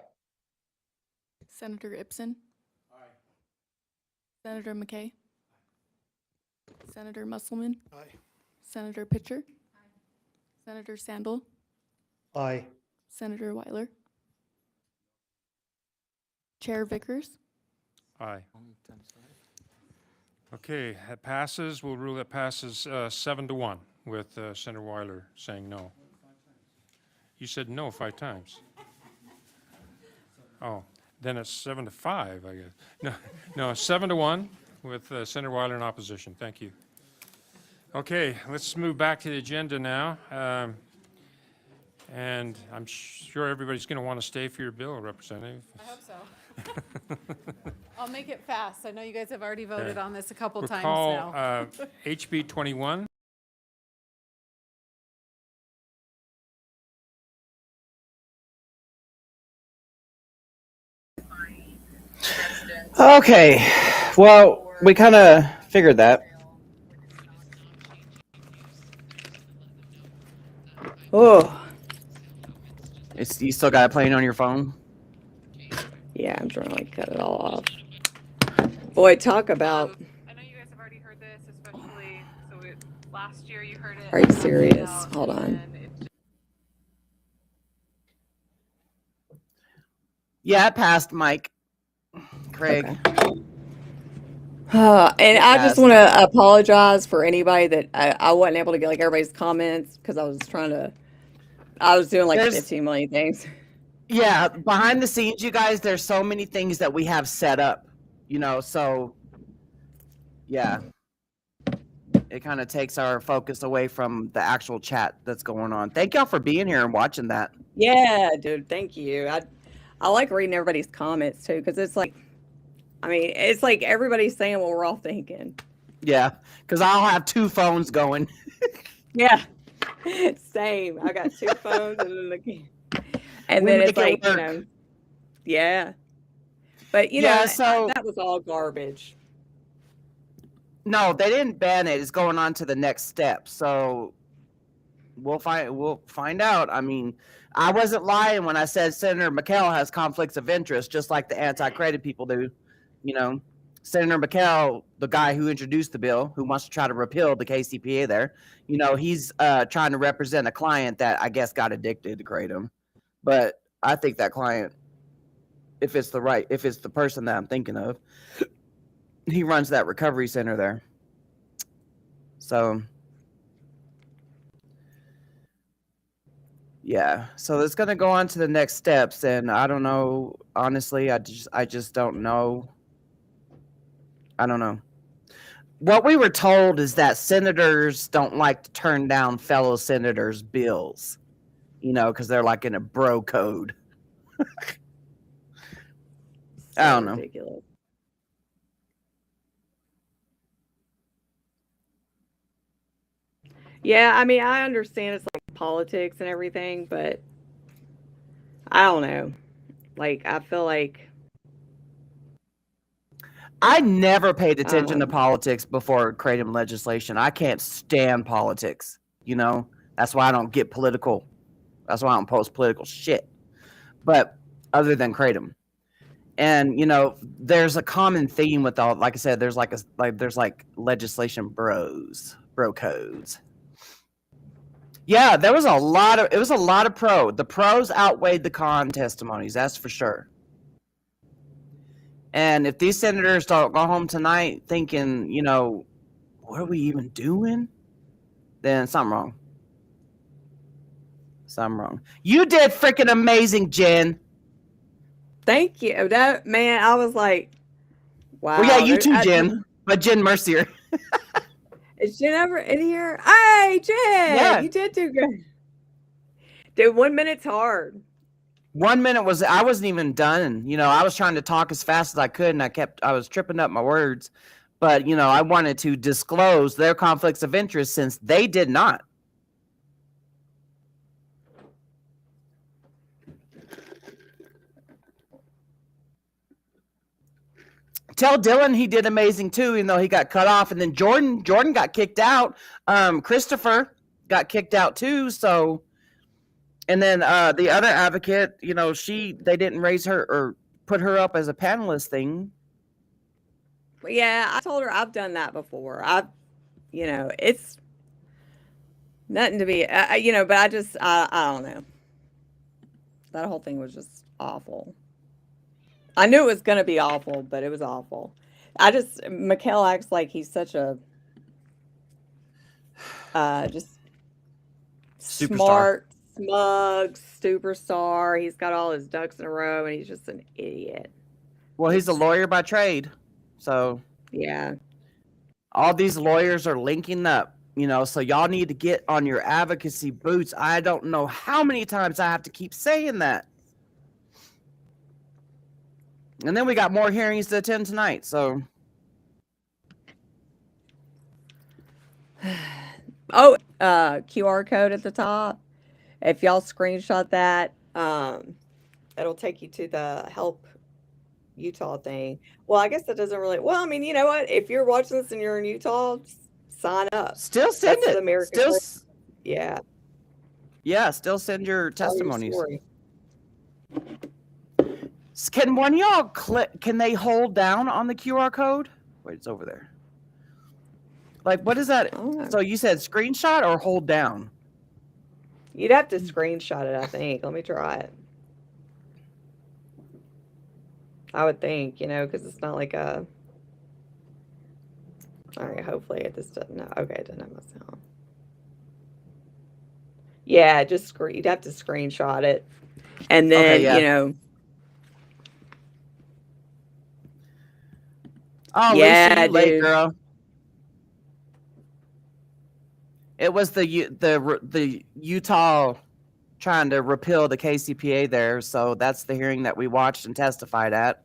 Senator Ibsen? Senator McKay? Senator Musselman? Aye. Senator Pitcher? Senator Sandel? Aye. Senator Weiler? Chair Vickers? Aye. Okay, that passes. We'll rule that passes 7-1 with Senator Weiler saying no. You said no 5 times. Oh, then it's 7-5, I guess. No, 7-1 with Senator Weiler in opposition. Thank you. Okay, let's move back to the agenda now. And I'm sure everybody's going to want to stay for your bill, Representative. I hope so. I'll make it fast. I know you guys have already voted on this a couple We'll times call now. HB 21. Okay, well, we kind of figured that. Oh, You still got it playing on your phone? yeah, I'm trying to like cut it all off. Boy, talk about. I know you guys have already heard this, especially last year you heard it. Are you serious? Hold on. Yeah, it passed, Mike. Craig. Okay. And I just want to apologize for anybody that I wasn't able to get like everybody's comments because I was doing like 15 million things. Yeah, behind the scenes, you guys, there's so many things that we have set up, so yeah. It kind of takes our focus away from the actual chat that's going on. Thank y'all for being here and watching that. Yeah, dude, thank you. I like reading everybody's comments too because it's like, it's like everybody's saying what we're all thinking. Yeah, because I'll have 2 phones going. Yeah, same. I got 2 phones and then it's like, yeah. But you Yeah, know, so that was all garbage. no, they didn't ban it. It's going on to the next step. So we'll find out. I mean, I wasn't lying when I said Senator McHale has conflicts of interest, just like the anti-credit people do. You know, Senator McHale, the guy who introduced the bill, who wants to try to repeal the KCPA there, you know, he's trying to represent a client that I guess got addicted to Kratom. But I think that client, if it's the person that I'm thinking of, he runs that recovery center there. So yeah, so it's going to go on to the next steps, and I don't know, honestly, I just don't know. I don't know. What we were told is that senators don't like to turn down fellow senators' bills, you know, because they're like in a bro code. I don't know. Ridiculous. Yeah, I mean, I understand it's like politics and everything, but I don't know. Like, I feel like I never paid attention to politics before Kratom legislation. I can't stand politics, you know? That's why I don't get political. That's why I don't post political shit. But other than Kratom. And, you know, there's a common theme with all, like I said, there's like legislation bro codes. Yeah, it was a lot of pro. The pros outweighed the con testimonies, that's for sure. And if these senators don't go home tonight thinking, you know, what are we even doing? Then something wrong. Something wrong. You did freaking amazing, Jen. thank you. That man, I was like, wow. Well, yeah, you too, Jen. But Jen Mercier. Is Jen ever in here? Hey, Jen, Yeah. you did do good. Dude, 1 minute's hard. 1 minute I wasn't even done. You know, I was trying to talk as fast as I could, and I was tripping up my words. But, you know, I wanted to disclose their conflicts of interest since they did not. Tell Dylan he did amazing too, even though he got cut off. And then Jordan got kicked out. Christopher got kicked out too. So, and then the other advocate, you know, they didn't raise her or put her up as a panelist thing. Yeah, I told her I've done that before. You know, it's nothing to be, you know, but I don't know. That whole thing was just awful. I knew it was going to be awful, but it was awful. McHale acts like he's such a, just Superstar. smart, smug superstar. He's got all his ducks in a row, and he's just an idiot. Well, he's a lawyer by trade. So, yeah. All these lawyers are linking up, you know, so y'all need to get on your advocacy boots. I don't know how many times I have to keep saying that. And then we got more hearings to attend tonight, so. Oh, QR code at the top. If y'all screenshot that, it'll take you to the Help Utah thing. Well, I guess that doesn't really. Well, I mean, you know what? If you're watching this and you're in Utah, sign up. Still send That's it. the American Still, yeah. Yeah, still send your Tell your testimonies. story. Can one of y'all click? Can they hold down on the QR code? Wait, it's over there. Like, what is that? So you said screenshot or hold down? You'd have to screenshot it, I think. Let me try it. I would think, you know, because it's not like a. All right, hopefully this doesn't. No, okay, it doesn't have my sound. Yeah, you'd have to screenshot it, and then Okay, yeah. you know. Oh, Yeah, Lucy, you late, dude. girl. It was the Utah trying to repeal the KCPA there, so that's the hearing that we watched and testified at.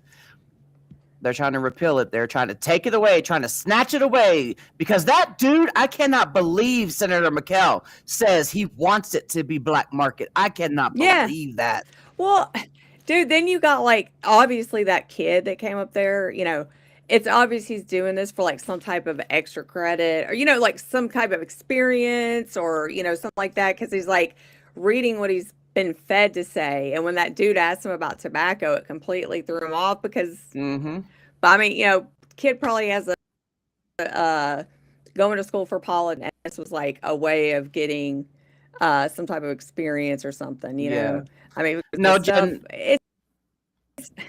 They're trying to repeal it. They're trying to take it away, trying to snatch it away. Because that dude, I cannot believe Senator McHale says he wants it to be black market. I cannot Yeah. believe that. Well, Dude, then you got like obviously that kid that came up there, it's obvious he's doing this for like some type of extra credit or, like some type of experience or, something like that. Cause he's like reading what he's been fed to say. And when that dude asked him about tobacco, it completely threw him off because, but I mean, kid probably has going to school for politics was like a way of getting some type of experience or something, Yeah. I mean, No, the stuff,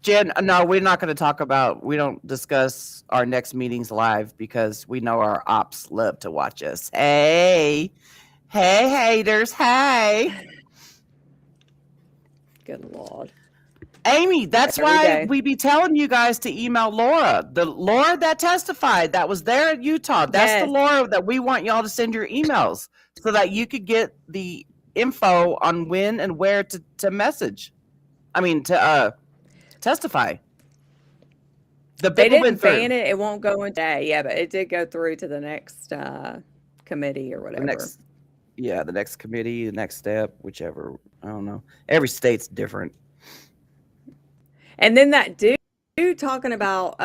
Jen, no, we're not going to talk about, we don't discuss our next meetings live because we know our ops love to watch us. Hey, haters, hey. Good Lord. Amy, that's Every why day. we be telling you guys to email Laura. The Laura that testified, that was there in Utah. That's the Yes. Laura that we want y'all to send your emails so that you could get the info on when and where to message. I mean, to testify. The They bill didn't went through. ban it. It won't go in today. Yeah, but it did go through to the next committee or The whatever. next committee, the next step, whichever. I don't know. Every state's different. And then that dude talking about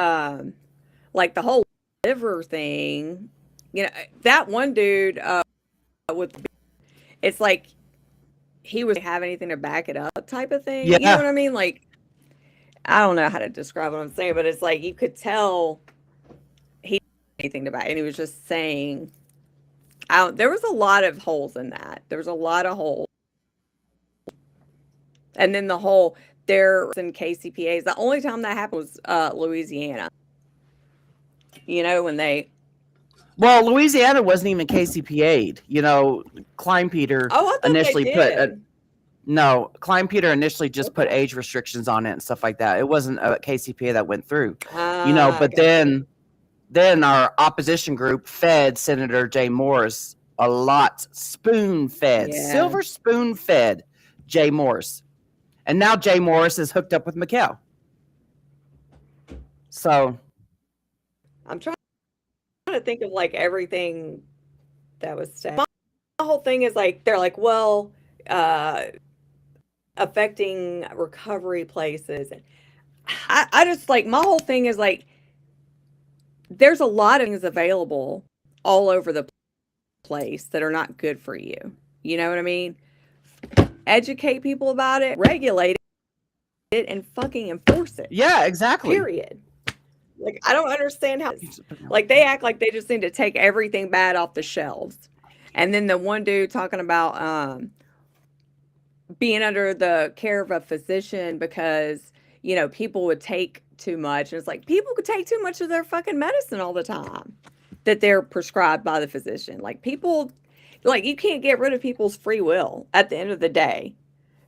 like the whole liver thing, that one dude with it's like he was have anything to back it up type of thing. You know Yeah. what I mean? Like I don't know how to describe what I'm saying, but it's like you could tell he didn't have anything to back, and he was just saying. There was a lot of holes in that. There was a lot of holes, and then the whole there in KCPAs. The only time that happened was Louisiana. When they. Well, Louisiana wasn't even KCPA'd. Klein Peter Oh, I thought initially they put did. no, Klein Peter initially just put age restrictions on it and stuff like that. It wasn't a KCPA that went through. But Gotcha. then our opposition group fed Senator Jay Morris a lot, spoon-fed, Yeah. silver spoon-fed Jay Morris. And now Jay Morris is hooked up with McHale. So I'm trying to think of like everything that was said. My whole thing is like they're like, well, affecting recovery places, and I just like my whole thing is like there's a lot of things available all over the place that are not good for you. You know what I mean? Educate people about it, regulate it, and fucking enforce it. yeah, exactly. Period. Like I don't understand how like they act like they just need to take everything bad off the shelves. And then the one dude talking about being under the care of a physician because, people would take too much. And it's like people could take too much of their fucking medicine all the time that they're prescribed by the physician. Like people like you can't get rid of people's free will at the end of the day.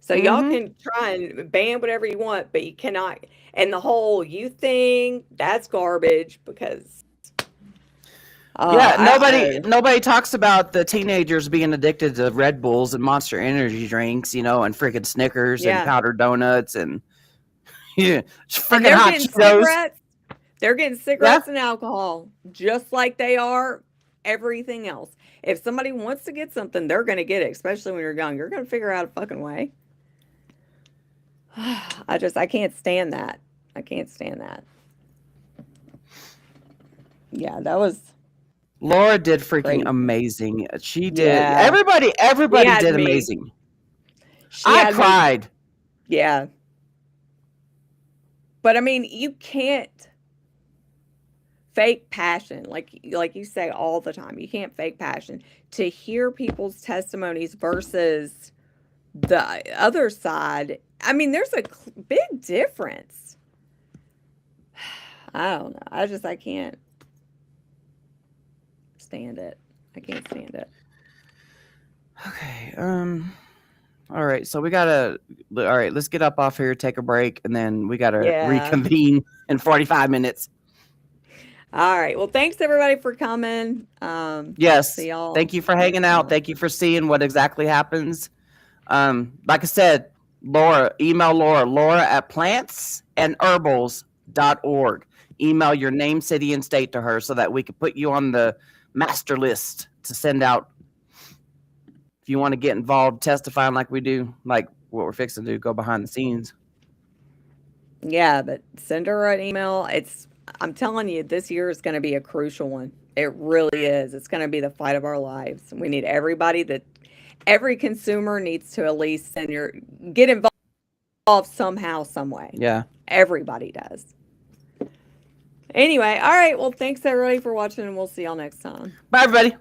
So y'all can try and ban whatever you want, but you cannot. And the whole youth thing, that's garbage because. Nobody talks about the teenagers being addicted to Red Bulls and Monster Energy drinks, and freaking Snickers and powdered donuts and freaking they're hot getting Cheetos. cigarettes. They're getting cigarettes and alcohol, just like they are everything else. If somebody wants to get something, they're going to get it, especially when you're young. You're going to figure out a fucking way. I can't stand that. I can't stand that. Yeah, that was. Laura did freaking Great. amazing. She did. Yeah. Everybody had did me. amazing. She I had me- cried. Yeah. But I mean, you can't fake passion like you say all the time. You can't fake passion. To hear people's testimonies versus the other side, I mean, there's a big difference. I don't know. I can't stand it. I can't stand it. Okay. All right. So all right, let's get up off here, take a break, and then we gotta Yeah. reconvene in 45 minutes. All right. Well, thanks everybody for coming. Yes. See y'all. Thank you for hanging out. Thank you for seeing what exactly happens. Like I said, email Laura at plantsandherbals.org. Email your name, city, and state to her so that we can put you on the master list to send out you want to get involved testifying like we do, like what we're fixing to do, go behind the scenes. Yeah, but send her an email. I'm telling you, this year is going to be a crucial one. It really is. It's going to be the fight of our lives. We need every consumer needs to at least get involved somehow, some way. Yeah. Everybody does. Anyway, all right. Well, thanks everybody for watching, and we'll see y'all next time. Bye, everybody.